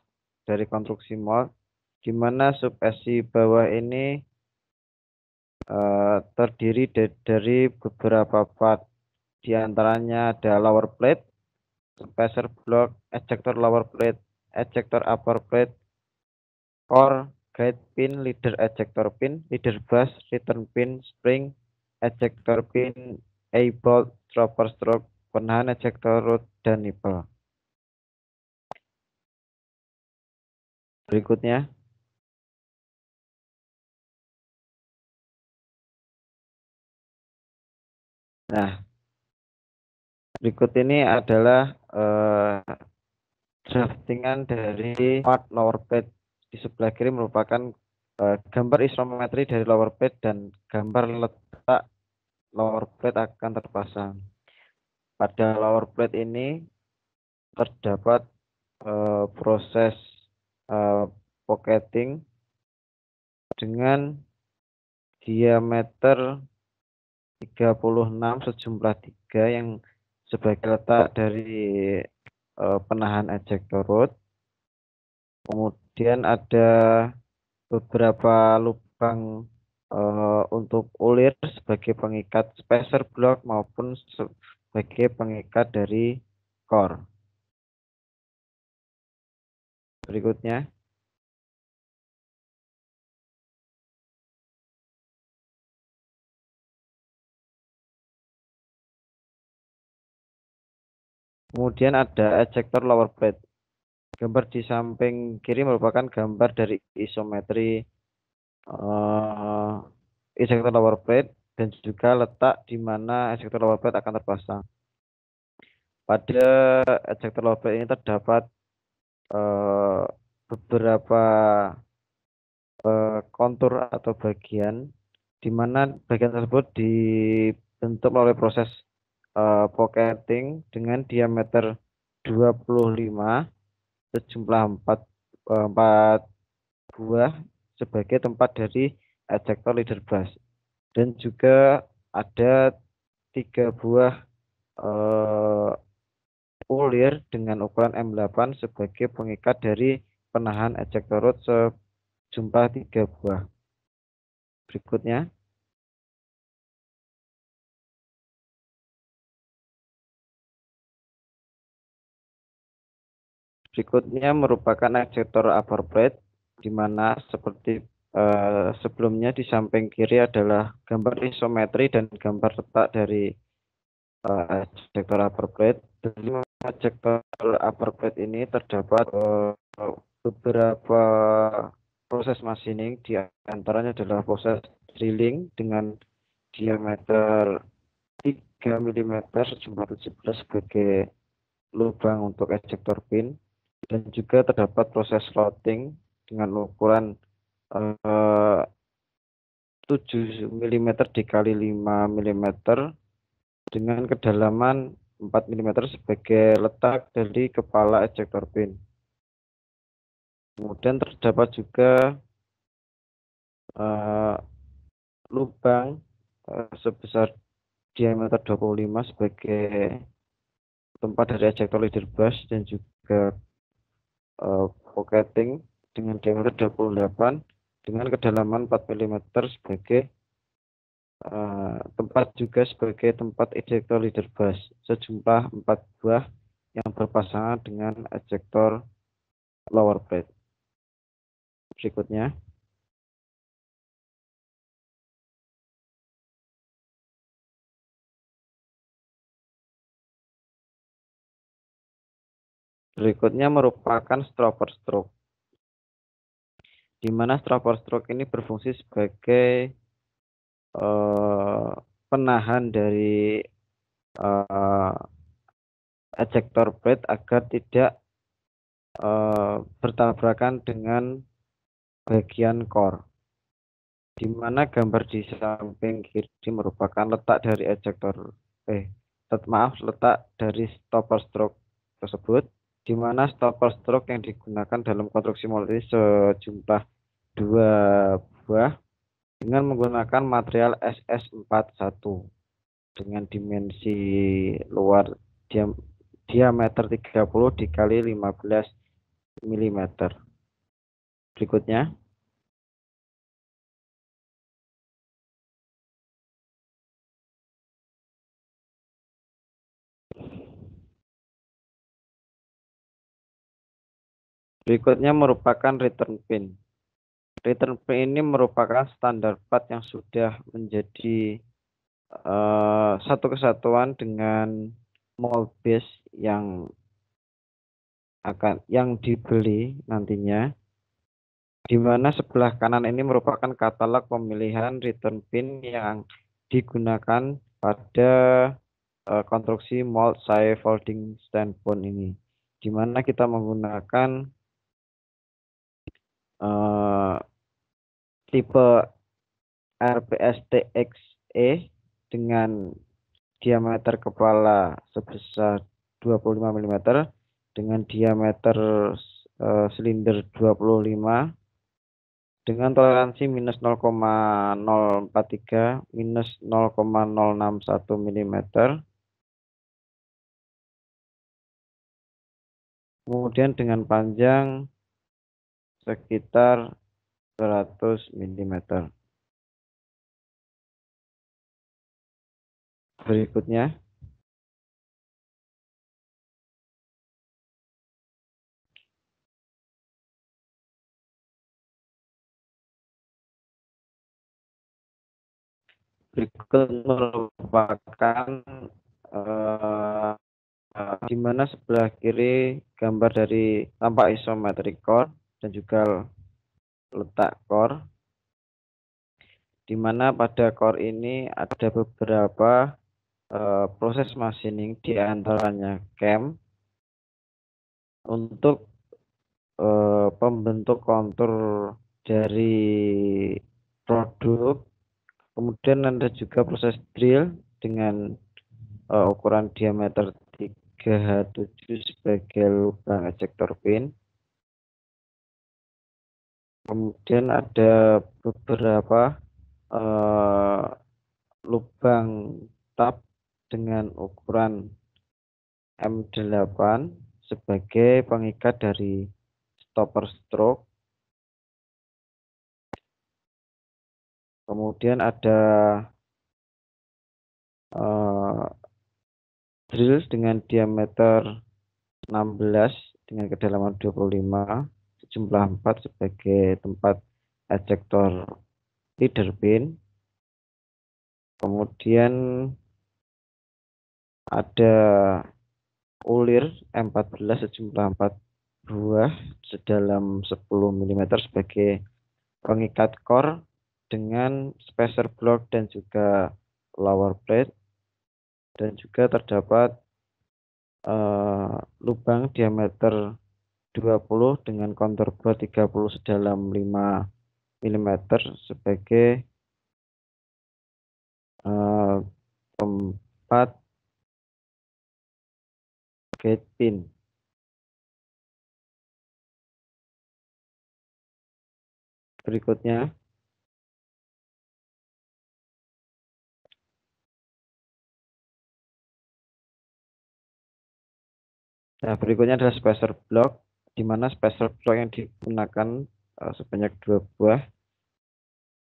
dari konstruksi mold, di mana sub SI bawah ini terdiri dari beberapa part. Di antaranya ada lower plate, spacer block, ejector lower plate, ejector upper plate, core, guide pin, leader ejector pin, leader bus, return pin, spring, ejector pin, A-bolt, dropper stroke, penahan ejector rod, dan nipple. Berikutnya, nah, berikut ini adalah draftingan dari part lower plate. Di sebelah kiri merupakan gambar isometri dari lower plate dan gambar letak lower plate akan terpasang. Pada lower plate ini terdapat proses pocketing dengan diameter 36 sejumlah 3 yang sebagai letak dari penahan ejector rod. Kemudian ada beberapa lubang untuk ulir sebagai pengikat spacer block maupun sebagai pengikat dari core. Berikutnya, kemudian ada ejector lower plate. Gambar di samping kiri merupakan gambar dari isometri ejector lower plate dan juga letak di mana ejector lower plate akan terpasang. Pada ejector lower plate ini terdapat beberapa kontur atau bagian di mana bagian tersebut dibentuk melalui proses pocketing dengan diameter 25 sejumlah 4 buah sebagai tempat dari ejector leader bus, dan juga ada 3 buah ulir dengan ukuran M8 sebagai pengikat dari penahan ejector rod sejumlah 3 buah. Berikutnya, merupakan ejector upper plate, di mana seperti sebelumnya di samping kiri adalah gambar isometri dan gambar letak dari ejector upper plate. Dari ejector upper plate ini terdapat beberapa proses machining, di antaranya adalah proses drilling dengan diameter 3 mm sejumlah 17 sebagai lubang untuk ejector pin, dan juga terdapat proses slotting dengan ukuran 7 mm dikali 5 mm dengan kedalaman 4 mm sebagai letak dari kepala ejector pin. Kemudian terdapat juga lubang sebesar diameter 25 sebagai tempat dari ejector leader bus, dan juga pocketing dengan diameter 28 dengan kedalaman 4 mm sebagai tempat juga sebagai tempat ejector leader bus, sejumlah 4 buah yang berpasangan dengan ejector lower plate. Berikutnya, merupakan stropper stroke, di mana stropper stroke ini berfungsi sebagai penahan dari ejector plate agar tidak bertabrakan dengan bagian core, di mana gambar di samping kiri merupakan letak dari letak dari stopper stroke tersebut, di mana stopper stroke yang digunakan dalam konstruksi mold ini sejumlah 2 buah dengan menggunakan material SS41 dengan dimensi luar diameter 30 dikali 15 mm. Berikutnya, merupakan return pin. Return pin ini merupakan standar part yang sudah menjadi satu kesatuan dengan mold base yang dibeli nantinya, di mana sebelah kanan ini merupakan katalog pemilihan return pin yang digunakan pada konstruksi mold side folding standpoint ini, di mana kita menggunakan tipe RPSTXE dengan diameter kepala sebesar 25 mm dengan diameter silinder 25 dengan toleransi minus 0,043 minus 0,061 mm. Kemudian dengan panjang sekitar 100 mm. Berikutnya, merupakan di mana sebelah kiri gambar dari tampak isometric core dan juga letak core, di mana pada core ini ada beberapa proses machining, di antaranya cam untuk pembentuk kontur dari produk. Kemudian ada juga proses drill dengan ukuran diameter 3H7 sebagai lubang ejector pin. Kemudian ada beberapa lubang tab dengan ukuran M8 sebagai pengikat dari stopper stroke. Kemudian ada drill dengan diameter 16 dengan kedalaman 25 sejumlah 4 sebagai tempat ejector leader pin. Kemudian ada ulir M14 sejumlah 4 buah sedalam 10 mm sebagai pengikat core dengan spacer block dan juga lower plate, dan juga terdapat lubang diameter 20 dengan kontur bor 30 sedalam 5 mm sebagai tempat gate pin. Berikutnya, adalah spacer block, di mana spacer block yang digunakan sebanyak 2 buah.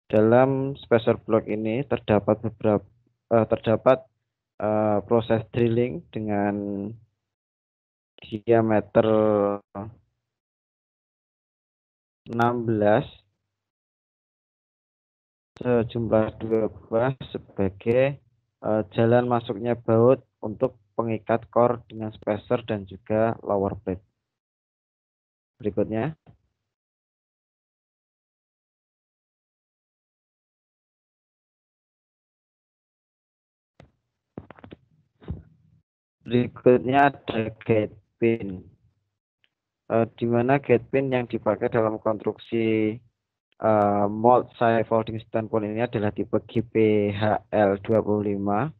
Dalam spacer block ini terdapat proses drilling dengan diameter 16 sejumlah 2 buah sebagai jalan masuknya baut untuk pengikat core dengan spacer dan juga lower plate. Berikutnya, ada gate pin, di mana gate pin yang dipakai dalam konstruksi mold side folding standpoint ini adalah tipe GPHL25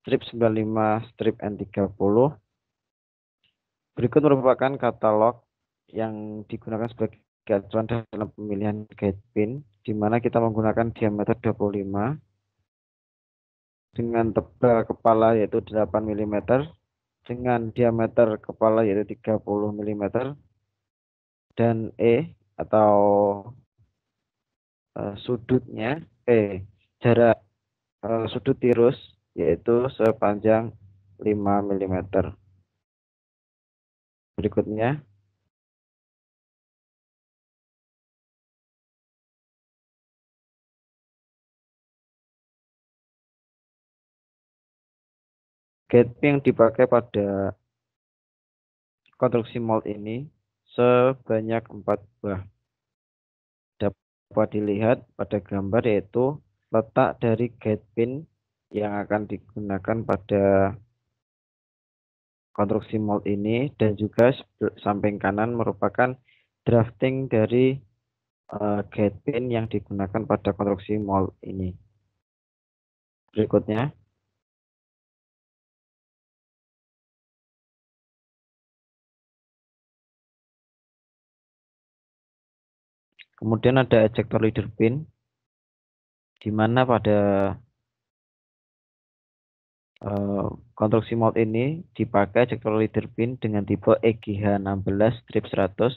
strip 95 strip N30. Berikut merupakan katalog yang digunakan sebagai acuan dalam pemilihan gate pin, di mana kita menggunakan diameter 25 dengan tebal kepala yaitu 8 mm, dengan diameter kepala yaitu 30 mm, dan atau sudutnya jarak sudut tirus yaitu sepanjang 5 mm. Berikutnya, gate pin yang dipakai pada konstruksi mold ini sebanyak 4 buah. Dapat dilihat pada gambar yaitu letak dari gate pin yang akan digunakan pada konstruksi mold ini, dan juga samping kanan merupakan drafting dari gate pin yang digunakan pada konstruksi mold ini. Berikutnya, kemudian ada ejector leader pin, di mana pada konstruksi mold ini dipakai ejector leader pin dengan tipe EGH16 strip 100,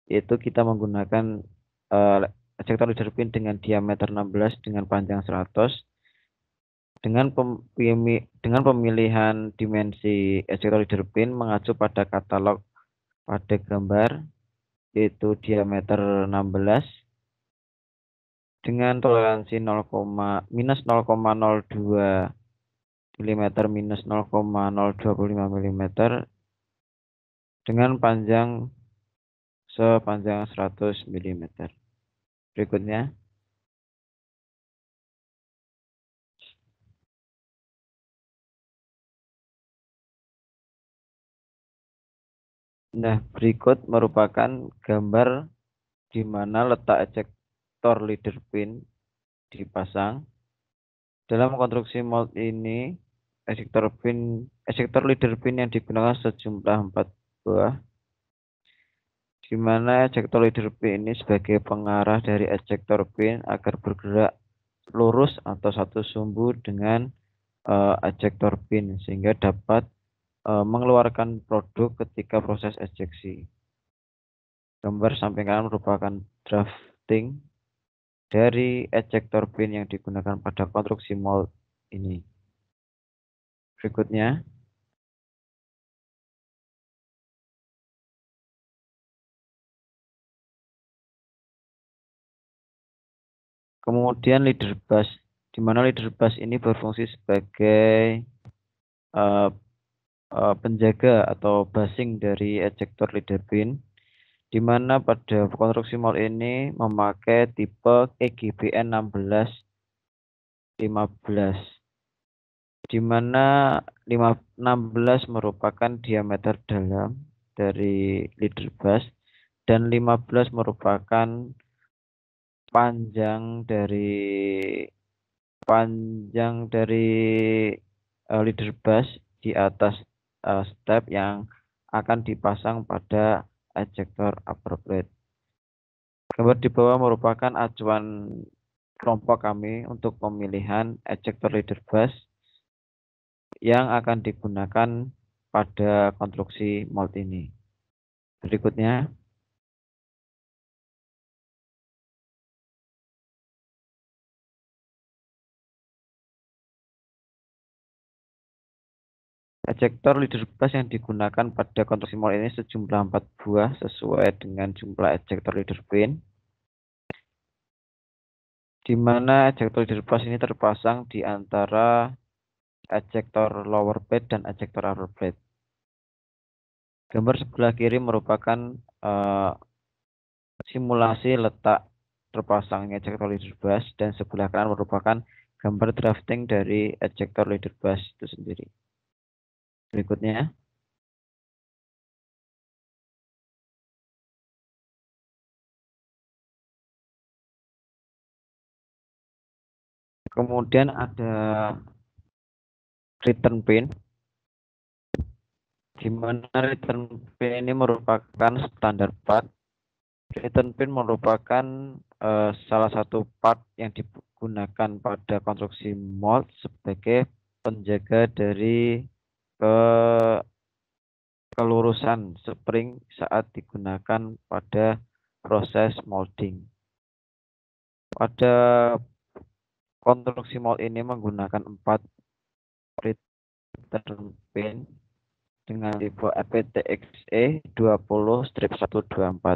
yaitu kita menggunakan ejector leader pin dengan diameter 16 dengan panjang 100. Dengan pemilihan dimensi ejector leader pin mengacu pada katalog pada gambar, yaitu diameter 16 dengan toleransi minus 0,02 mm minus 0,025 mm dengan panjang sepanjang 100 mm. Berikutnya, berikut merupakan gambar di mana letak ejector leader pin dipasang. Dalam konstruksi mold ini, ejector leader pin yang digunakan sejumlah 4 buah, di mana ejector leader pin ini sebagai pengarah dari ejector pin agar bergerak lurus atau satu sumbu dengan ejector pin, sehingga dapat mengeluarkan produk ketika proses ejeksi. Gambar samping kanan merupakan drafting dari ejector pin yang digunakan pada konstruksi mold ini. Berikutnya, kemudian leader bus, di mana leader bus ini berfungsi sebagai penjaga atau basing dari ejector leader pin, di mana pada konstruksi mold ini memakai tipe EGBN 1615, di mana 16 merupakan diameter dalam dari leader bus dan 15 merupakan panjang dari leader bus di atas step yang akan dipasang pada ejector upper plate. Gambar di bawah merupakan acuan kelompok kami untuk pemilihan ejector leader bus yang akan digunakan pada konstruksi mold ini. Berikutnya, ejector leader bus yang digunakan pada konstruksi mold ini sejumlah 4 buah sesuai dengan jumlah ejector leader pin, di mana ejector leader bus ini terpasang di antara ejector lower plate dan ejector upper plate. Gambar sebelah kiri merupakan simulasi letak terpasangnya ejector leader bus, dan sebelah kanan merupakan gambar drafting dari ejector leader bus itu sendiri. Berikutnya, kemudian ada return pin, di mana return pin ini merupakan standar part. Return pin merupakan salah satu part yang digunakan pada konstruksi mold sebagai penjaga dari kelurusan spring saat digunakan pada proses molding. Pada konstruksi mold ini menggunakan 4 return pin dengan tipe EPTXE 20-124.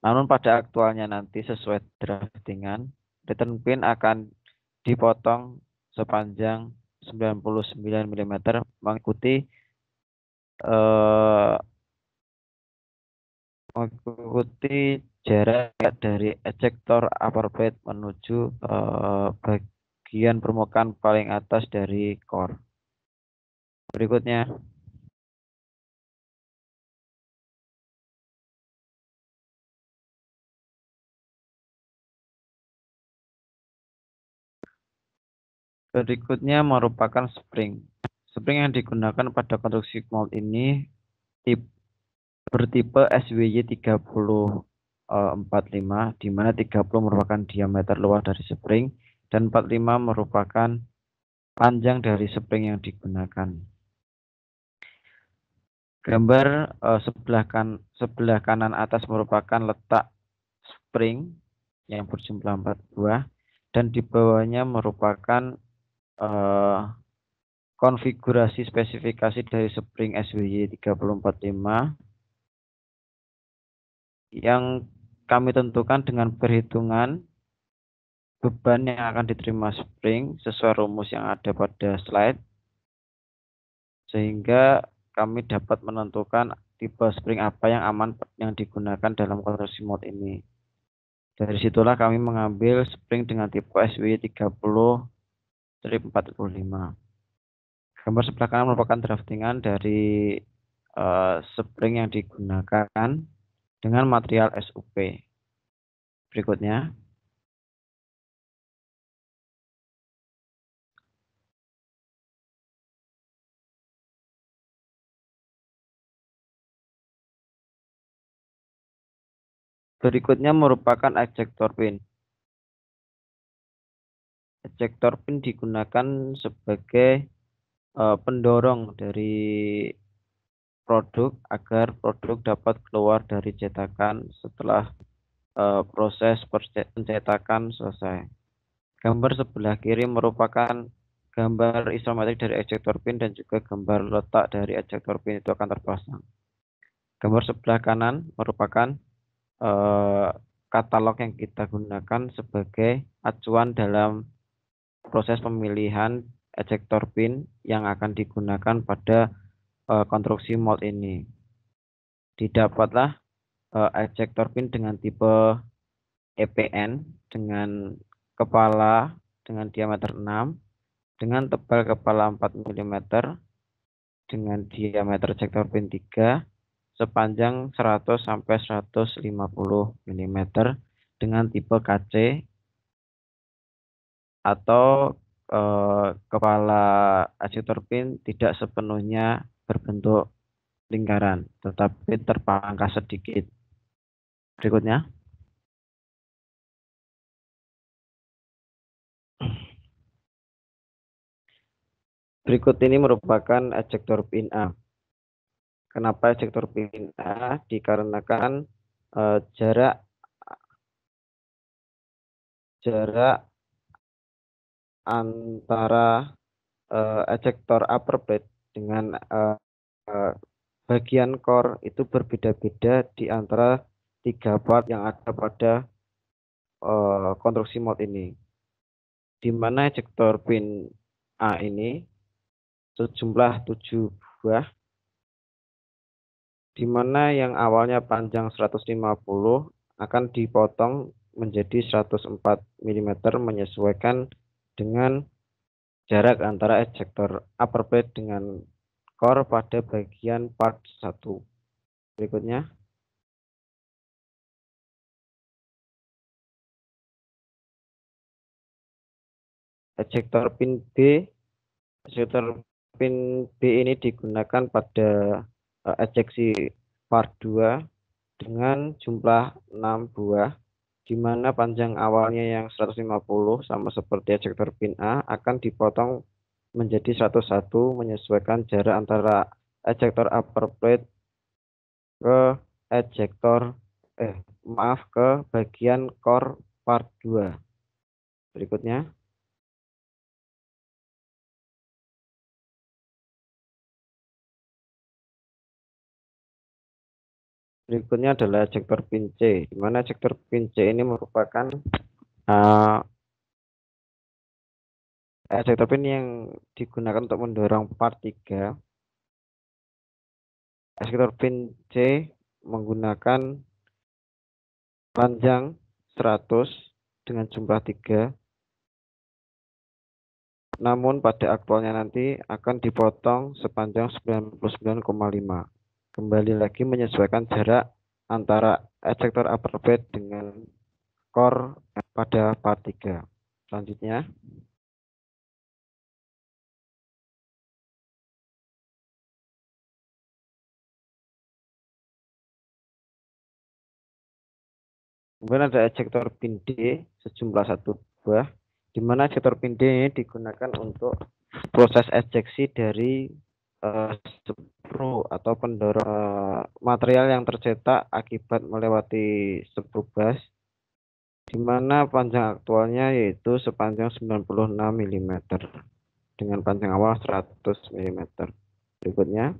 Namun pada aktualnya nanti sesuai draftingan, return pin akan dipotong sepanjang 99 mm mengikuti jarak dari ejector upper plate menuju bagian permukaan paling atas dari core. Berikutnya, merupakan spring. Spring yang digunakan pada konstruksi mold ini bertipe SWY 3045, di mana 30 merupakan diameter luar dari spring dan 45 merupakan panjang dari spring yang digunakan. Gambar sebelah kanan atas merupakan letak spring yang berjumlah 4 buah, dan di bawahnya merupakan konfigurasi spesifikasi dari spring SWY 3045 yang kami tentukan dengan perhitungan beban yang akan diterima spring sesuai rumus yang ada pada slide, sehingga kami dapat menentukan tipe spring apa yang aman yang digunakan dalam konstruksi mold ini. Dari situlah kami mengambil spring dengan tipe SWY 30-45. Gambar sebelah kanan merupakan draftingan dari spring yang digunakan dengan material SUP. Berikutnya, merupakan ejector pin. Ejector pin digunakan sebagai pendorong dari produk agar produk dapat keluar dari cetakan setelah proses pencetakan selesai. Gambar sebelah kiri merupakan gambar isometrik dari ejector pin dan juga gambar letak dari ejector pin itu akan terpasang. Gambar sebelah kanan merupakan katalog yang kita gunakan sebagai acuan dalam proses pemilihan ejector pin yang akan digunakan pada konstruksi mold ini. Didapatlah ejector pin dengan tipe EPN dengan kepala dengan diameter 6, dengan tebal kepala 4 mm, dengan diameter ejector pin 3, sepanjang 100-150 mm, dengan tipe KC, atau kepala ejector pin tidak sepenuhnya berbentuk lingkaran, tetapi terpangkas sedikit. Berikutnya. Berikut ini merupakan ejector pin A. Kenapa ejector pin A? Dikarenakan jarak antara ejector upper plate dengan bagian core itu berbeda-beda di antara 3 part yang ada pada konstruksi mold ini, di mana ejector pin A ini sejumlah 7 buah, di mana yang awalnya panjang 150 akan dipotong menjadi 104 mm menyesuaikan dengan jarak antara ejector upper plate dengan core pada bagian part 1. Berikutnya. Ejector pin B. Ejector pin B ini digunakan pada ejeksi part 2 dengan jumlah 6 buah, di mana panjang awalnya yang 150 sama seperti ejector pin A akan dipotong menjadi 101 menyesuaikan jarak antara ejector upper plate ke ke bagian core part 2. Berikutnya. Berikutnya adalah ejector pin C, di mana ejector pin C ini merupakan ejector pin yang digunakan untuk mendorong part 3. Ejector pin C menggunakan panjang 100 dengan jumlah 3. Namun pada aktualnya nanti akan dipotong sepanjang 99,5. Kembali lagi menyesuaikan jarak antara ejector upper plate dengan core pada part 3. Selanjutnya. Kemudian ada ejector pin D sejumlah 1 buah, di mana ejector pin D ini digunakan untuk proses ejeksi dari sprue atau pendorong material yang tercetak akibat melewati sprue bus, di mana panjang aktualnya yaitu sepanjang 96 mm dengan panjang awal 100 mm. Berikutnya.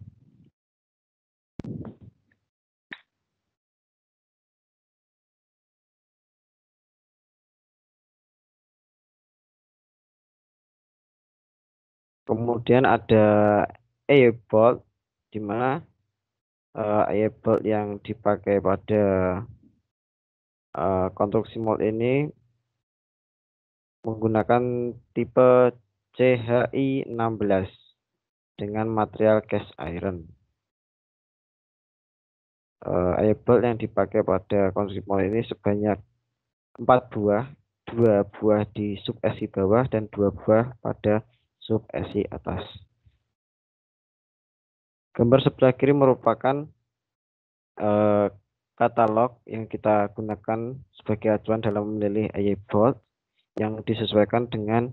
Kemudian ada bolt, di mana bolt yang dipakai pada konstruksi mold ini menggunakan tipe CHI16 dengan material cast iron. Bolt yang dipakai pada konstruksi mold ini sebanyak 4 buah, 2 buah di sub SI bawah dan 2 buah pada sub SI atas. Gambar sebelah kiri merupakan katalog yang kita gunakan sebagai acuan dalam memilih bolt yang disesuaikan dengan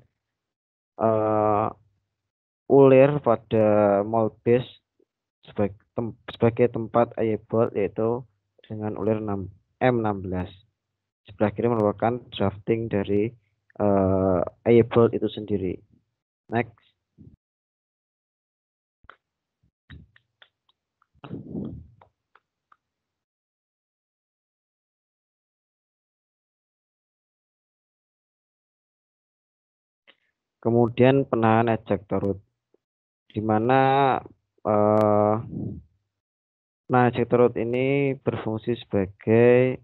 ulir pada mold base sebagai tempat bolt, yaitu dengan ulir M16. Sebelah kiri merupakan drafting dari bolt itu sendiri. Next. Kemudian penahan ejector root, di mana ejector root ini berfungsi sebagai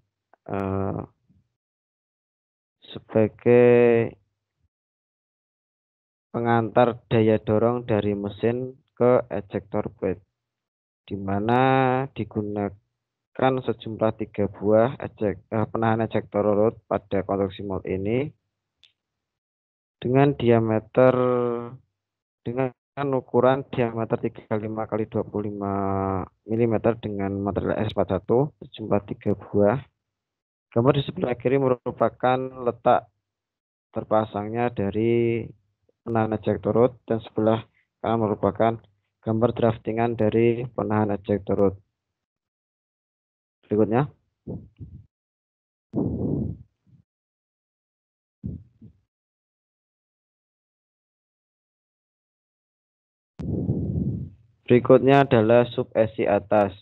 pengantar daya dorong dari mesin ke ejector plate, di mana digunakan sejumlah 3 buah penahan ejector root pada konstruksi mold ini dengan ukuran diameter 35 x 25 mm dengan material S41 sejumlah 3 buah, Gambar di sebelah kiri merupakan letak terpasangnya dari penahan ejek turut, dan sebelah kanan merupakan gambar draftingan dari penahan ejek turut. Berikutnya. Berikutnya adalah sub esi atas.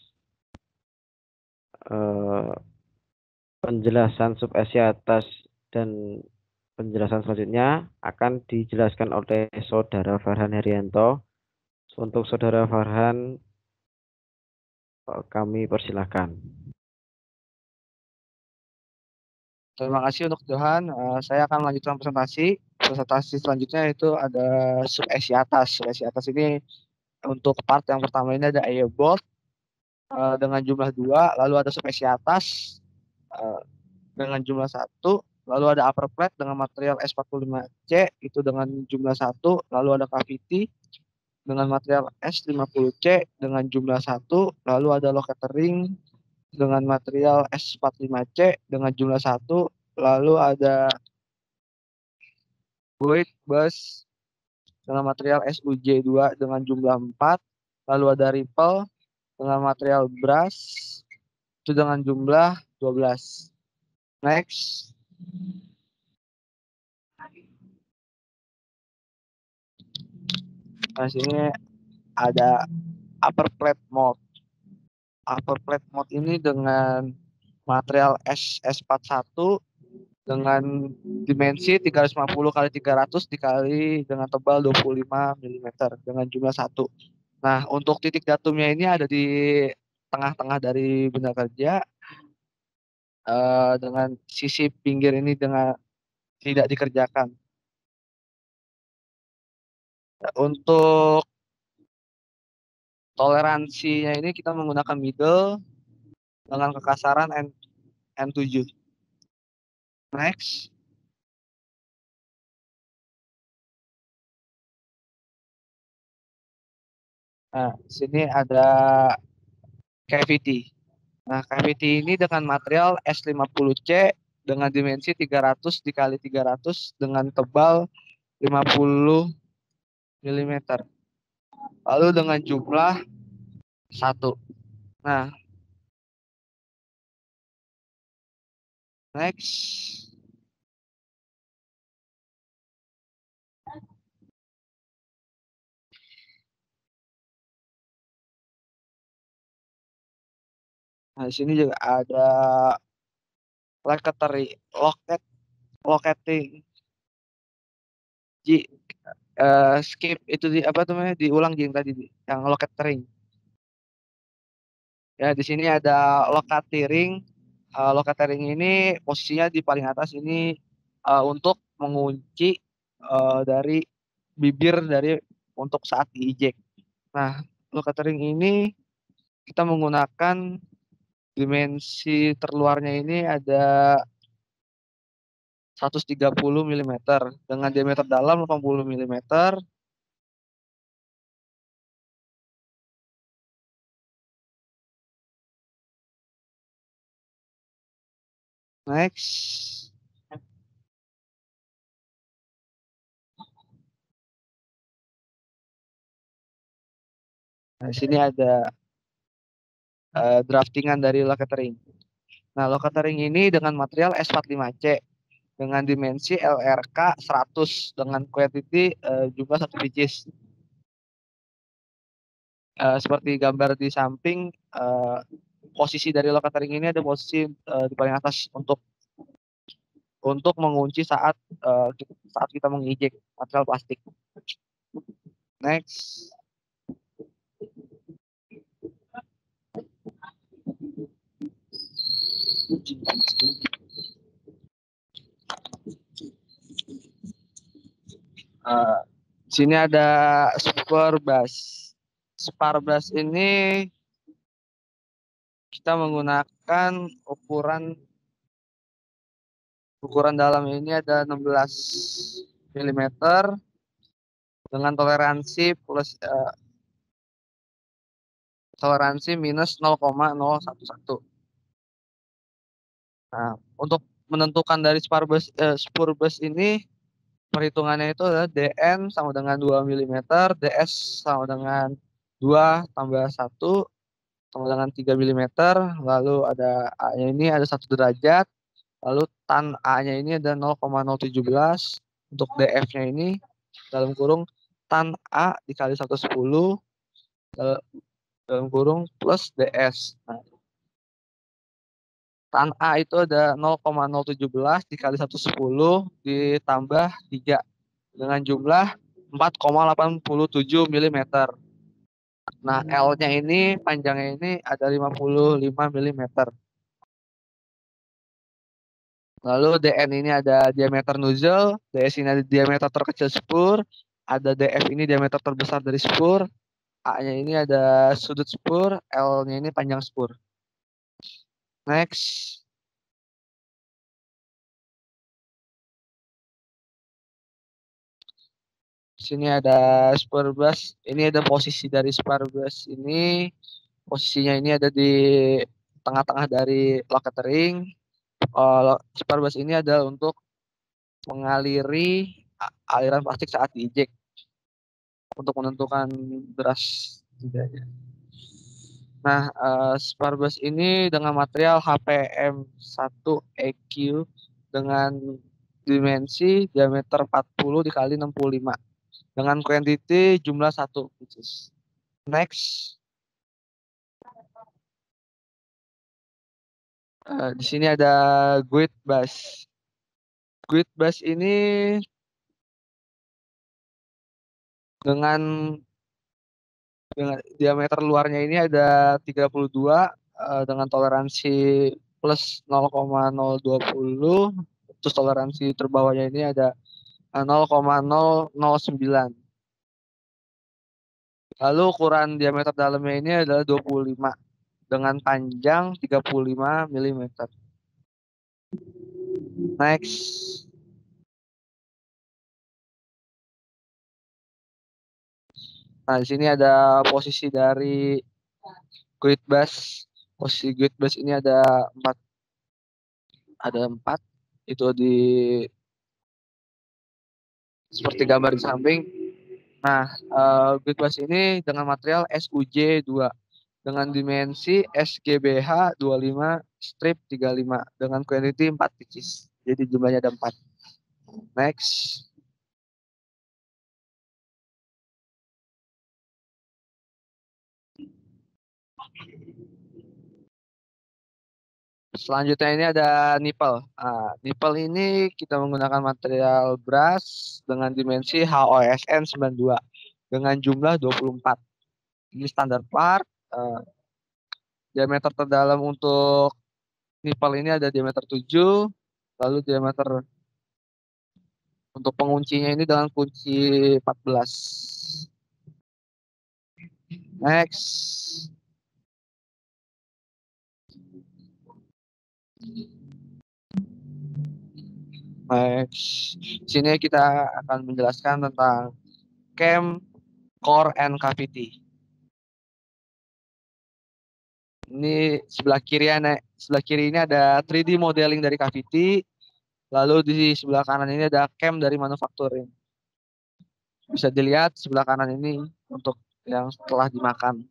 Penjelasan sub esi atas dan penjelasan selanjutnya akan dijelaskan oleh Saudara Farhan Herianto. Untuk Saudara Farhan, kami persilahkan. Terima kasih untuk Johan. Saya akan melanjutkan presentasi. Presentasi selanjutnya itu ada sub esi atas. Sub esi atas ini untuk part yang pertama ini ada bolt dengan jumlah 2, lalu ada sub esi atas dengan jumlah 1, lalu ada upper plate dengan material S45C itu dengan jumlah 1, lalu ada cavity dengan material S50C dengan jumlah 1, lalu ada locator ring dengan material S45C dengan jumlah 1, lalu ada void bus dengan material SUJ2 dengan jumlah 4, lalu ada ripple dengan material brass itu dengan jumlah 12. Next. Nah, sini ada upper plate mode. Upper plate mode ini dengan material SS41 dengan dimensi 350 kali 300 dikali dengan tebal 25 mm dengan jumlah 1. Nah, untuk titik datumnya ini ada di tengah-tengah dari benda kerja dengan sisi pinggir ini dengan tidak dikerjakan. Untuk toleransinya ini kita menggunakan middle dengan kekasaran N7. Next. Nah, sini ada cavity. Nah, cavity ini dengan material S50C dengan dimensi 300 dikali 300 dengan tebal 50 mm. Lalu dengan jumlah 1. Nah, next. Nah, di sini juga ada locating skip itu apa namanya diulang yang tadi yang locating. Ya, di sini ada locating. Locating ini posisinya di paling atas ini untuk mengunci dari bibir dari untuk saat diijek. Nah, locating ini kita menggunakan dimensi terluarnya ini ada 130 mm dengan diameter dalam 80 mm. Next. Nah, di sini ada draftingan dari locating. Nah, locating ini dengan material S45C dengan dimensi LRK 100 dengan quantity jumlah 1 pieces. Seperti gambar di samping, posisi dari locating ini ada posisi di paling atas untuk mengunci saat kita mengijek material plastik. Next. Sini ada spare brush. Spare brush ini kita menggunakan ukuran dalam ini ada 16 mm dengan toleransi minus 0,011. Nah, untuk menentukan dari spur bus ini perhitungannya itu adalah DN sama dengan 2 mm, DS sama dengan 2 tambah 1 sama dengan 3 mm, lalu ada A-nya ini ada 1 derajat, lalu tan A-nya ini ada 0,017, untuk DF-nya ini dalam kurung tan A dikali 110 dalam kurung plus DS. Nah, tan A itu ada 0,017 dikali 110 ditambah 3 dengan jumlah 4,87 mm. Nah, L-nya ini panjangnya ini ada 55 mm. Lalu DN ini ada diameter nozzle, DS ini ada diameter terkecil spur, ada DF ini diameter terbesar dari spur, A-nya ini ada sudut spur, L-nya ini panjang spur. Next. Sini ada spur bus. Ini ada posisi dari spur bus ini. Posisinya ini ada di tengah-tengah dari loket ring. Spur bus ini adalah untuk mengaliri aliran plastik saat diinjek untuk menentukan deras tidaknya. Nah, spur bus ini dengan material HPM 1 EQ dengan dimensi diameter 40 dikali 65 dengan quantity jumlah 1 pieces. Next. Di sini ada guide bus. Guide bus ini dengan diameter luarnya ini ada 32 dengan toleransi plus 0,020, terus toleransi terbawahnya ini ada 0,009. Lalu ukuran diameter dalamnya ini adalah 25 dengan panjang 35 mm. Next. Nah, di sini ada posisi dari guide bus. Posisi guide bus ini ada 4. Ada 4. Itu di seperti gambar di samping. Nah, guide bus ini dengan material SUJ2 dengan dimensi SGBH 25 strip 35 dengan quantity 4 pieces. Jadi jumlahnya ada 4. Next. Selanjutnya ini ada nipple. Nipple ini kita menggunakan material brass dengan dimensi HOSN 92 dengan jumlah 24. Ini standar part. Diameter terdalam untuk nipple ini ada diameter 7. Lalu diameter untuk penguncinya ini dengan kunci 14. Next. Sini kita akan menjelaskan tentang cam, core, and cavity. Ini sebelah kiri ini ada 3D modeling dari cavity. Lalu di sebelah kanan ini ada cam dari manufacturing. Bisa dilihat sebelah kanan ini untuk yang setelah dimakan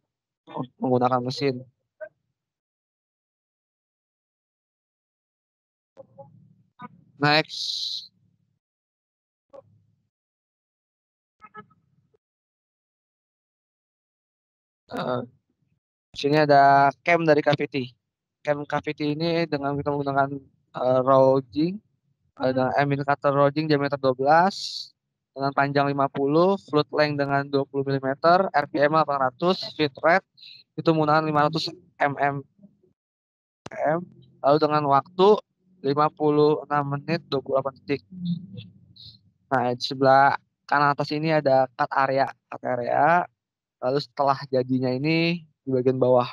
menggunakan mesin. Next. Sini ada cam dari cavity. Cam cavity ini dengan kita menggunakan routing, ada amin cutter routing diameter 12 dengan panjang 50, float length dengan 20 mm, RPM 800, feed rate itu menggunakan 500 mm. Lalu dengan waktu 56 menit 28 detik. Nah, di sebelah kanan atas ini ada cut area. Lalu setelah jadinya ini di bagian bawah.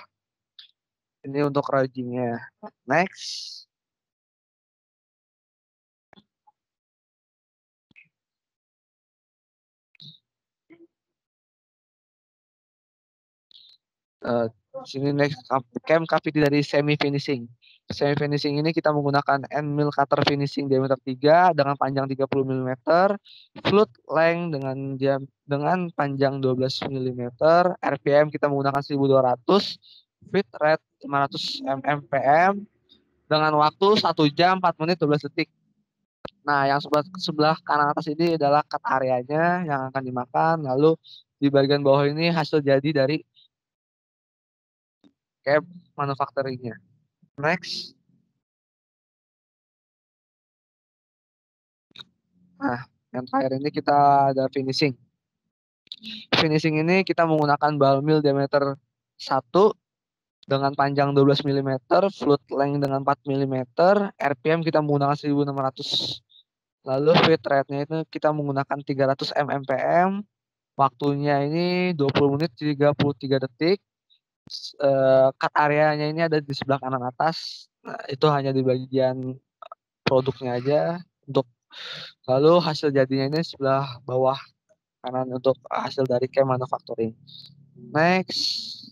Ini untuk routingnya. Next. Sini next cam cavity dari semi finishing. semi finishing ini kita menggunakan end mill cutter finishing diameter 3 dengan panjang 30 mm, float length dengan panjang 12 mm, RPM kita menggunakan 1200, feed rate 500 mmpm dengan waktu 1 jam 4 menit 12 detik. Nah, yang sebelah kanan atas ini adalah cut areanya yang akan dimakan, lalu di bagian bawah ini hasil jadi dari cam manufacturing-nya. Next. Nah, yang terakhir ini kita ada finishing. Finishing ini kita menggunakan ball mill diameter 1 dengan panjang 12 mm, float length dengan 4 mm, RPM kita menggunakan 1600. Lalu feed rate-nya itu kita menggunakan 300 mmpm. Waktunya ini 20 menit 33 detik. Cut areanya ini ada di sebelah kanan atas. Nah, itu hanya di bagian produknya aja. Lalu hasil jadinya ini sebelah bawah kanan untuk hasil dari cam manufacturing. Next.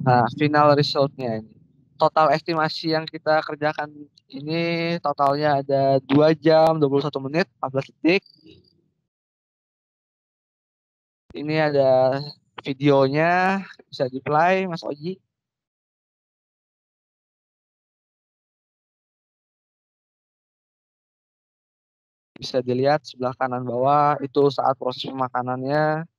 Nah, final resultnya ini. Total estimasi yang kita kerjakan ini totalnya ada 2 jam 21 menit 14 detik. Ini ada videonya, bisa di-play Mas Oji. Bisa dilihat sebelah kanan bawah itu saat proses pemakanannya.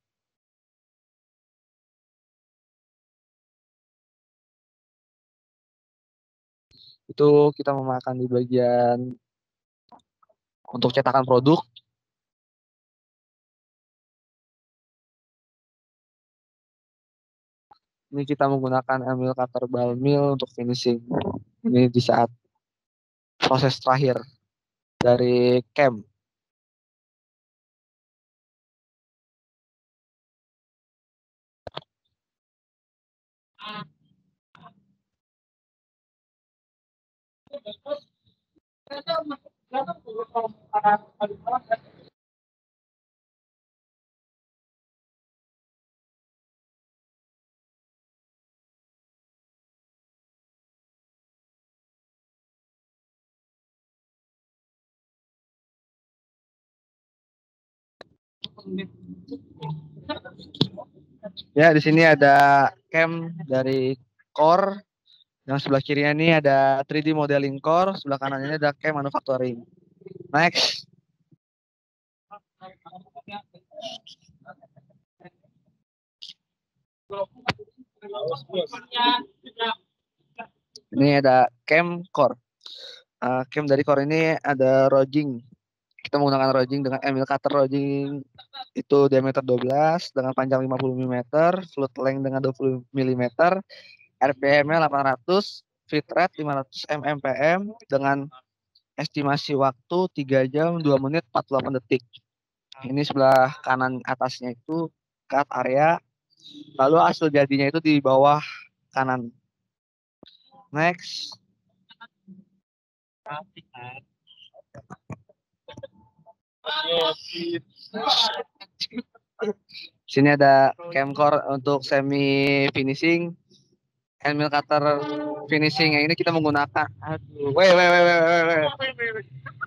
Itu kita memakan di bagian untuk cetakan produk. Ini kita menggunakan ambil cutter ball mill untuk finishing. Ini di saat proses terakhir dari cam. Ya, di sini ada cam dari core. Yang sebelah kirinya ini ada 3D modeling core, sebelah kanannya ada cam manufacturing. Next. Ini ada cam core. Cam dari core ini ada rodging. Kita menggunakan rodging dengan mill cutter rodging itu diameter 12 dengan panjang 50 mm, float length dengan 20 mm, RPM-nya 800, feed rate 500 mmpm dengan estimasi waktu 3 jam 2 menit 48 detik. Ini sebelah kanan atasnya itu cut area, lalu hasil jadinya itu di bawah kanan. Next. Sini ada camcore untuk semi finishing, hand mill cutter finishing. Yang ini kita menggunakan. Aduh,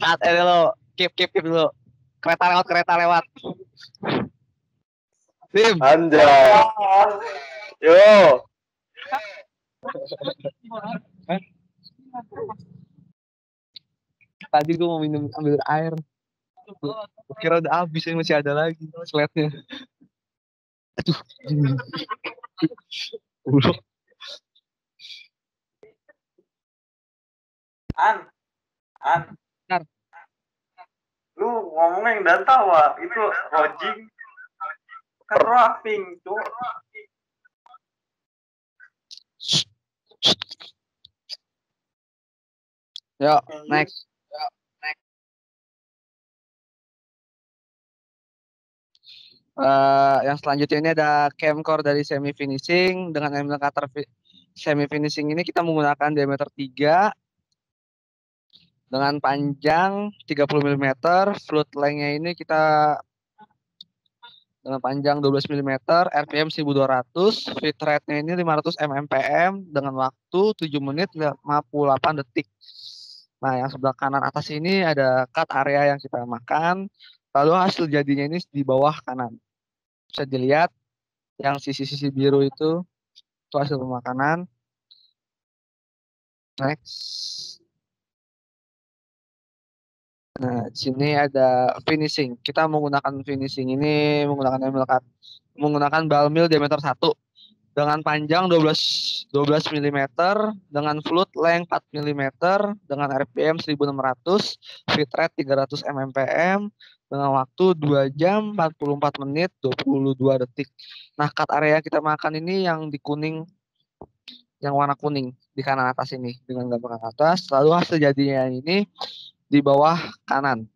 cut lo, keep dulu. Kereta lewat. Tim. Anjay. Yo. Tadi gue mau ambil air. Kira udah habis, ini masih ada lagi slide-nya. Aduh. An. Lu ngomongnya yang dan tawa, itu rodging kan roughing, tuh. Yuk, next. Yang selanjutnya ini ada camcore dari semi finishing dengan mill cutter semi finishing ini kita menggunakan diameter 3 dengan panjang 30 mm, float length-nya ini kita dengan panjang 12 mm, RPM 1200, feed rate-nya ini 500 mmpm dengan waktu 7 menit 58 detik. Nah, yang sebelah kanan atas ini ada cut area yang kita makan, lalu hasil jadinya ini di bawah kanan. Bisa dilihat yang sisi-sisi biru itu hasil pemakanan. Next. Nah, di sini ada finishing. Kita menggunakan finishing ini menggunakan ball mill diameter 1 dengan panjang 12 mm, dengan float length 4 mm, dengan RPM 1600, feed rate 300 mmpm, dengan waktu 2 jam 44 menit 22 detik. Nah, cut area yang kita makan ini yang di kuning, yang warna kuning di kanan atas ini dengan gambar atas, lalu hasil jadinya ini di bawah kanan.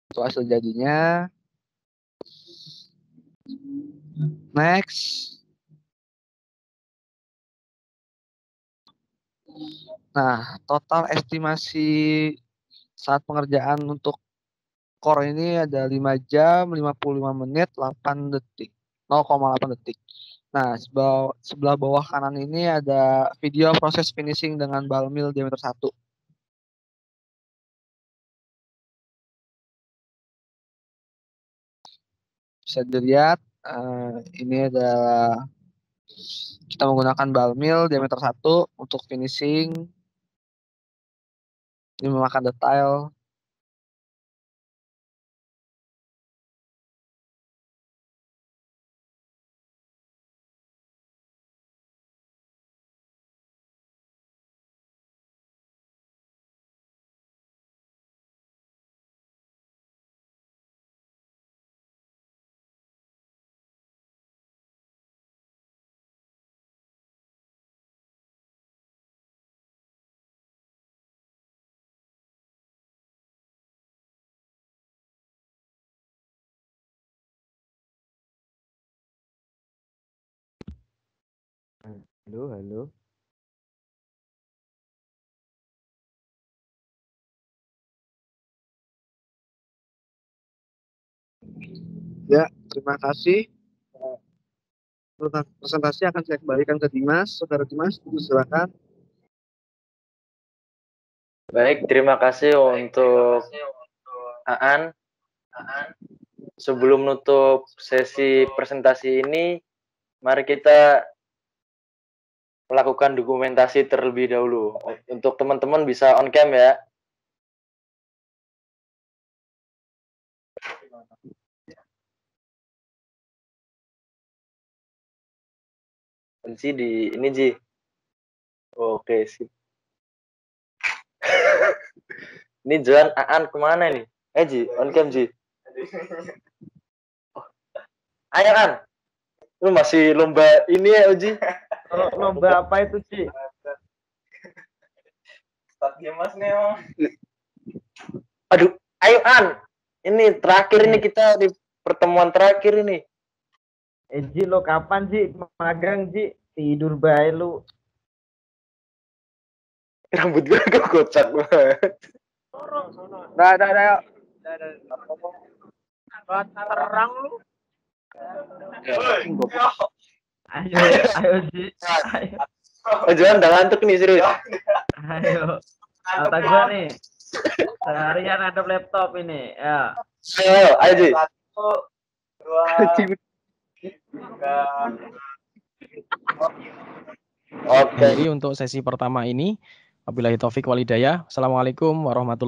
Itu hasil jadinya. Next. Nah, total estimasi saat pengerjaan untuk core ini ada 5 jam 55 menit 8 detik. 0,8 detik. Nah, sebelah bawah kanan ini ada video proses finishing dengan ball mill diameter 1. Bisa dilihat ini adalah kita menggunakan ball mill diameter 1 untuk finishing. Ini memakan detail. Halo. Ya, terima kasih. Presentasi akan saya kembalikan ke Dimas. Saudara Dimas, silakan. Baik, terima kasih untuk Aan. Sebelum nutup sesi presentasi ini, mari kita melakukan dokumentasi terlebih dahulu. Untuk teman-teman bisa on cam ya. Ji di ini Ji. Oke, sip. Ini Johan Aan kemana nih? Ji, on cam Ji. Oh. Ayo An. Lu masih lomba ini ya Uji? Lomba apa itu Ci? Startnya Mas Neo. Aduh, ayo An. Ini terakhir ini kita di pertemuan terakhir ini. Ji lo kapan Ji magang Ji? Tidur bae lu. Rambut gue kocak banget. Dah. Terang lu. Ayo Ji. Ayo. Oh, Johan udah ngantuk nih serius. Ayo. Kata gua nih. Seharian ada laptop ini. Ya. Ayo Ji. 2. Oke. Jadi untuk sesi pertama ini, wabillahi taufik walhidayah. Assalamualaikum warahmatullahi wabarakatuh.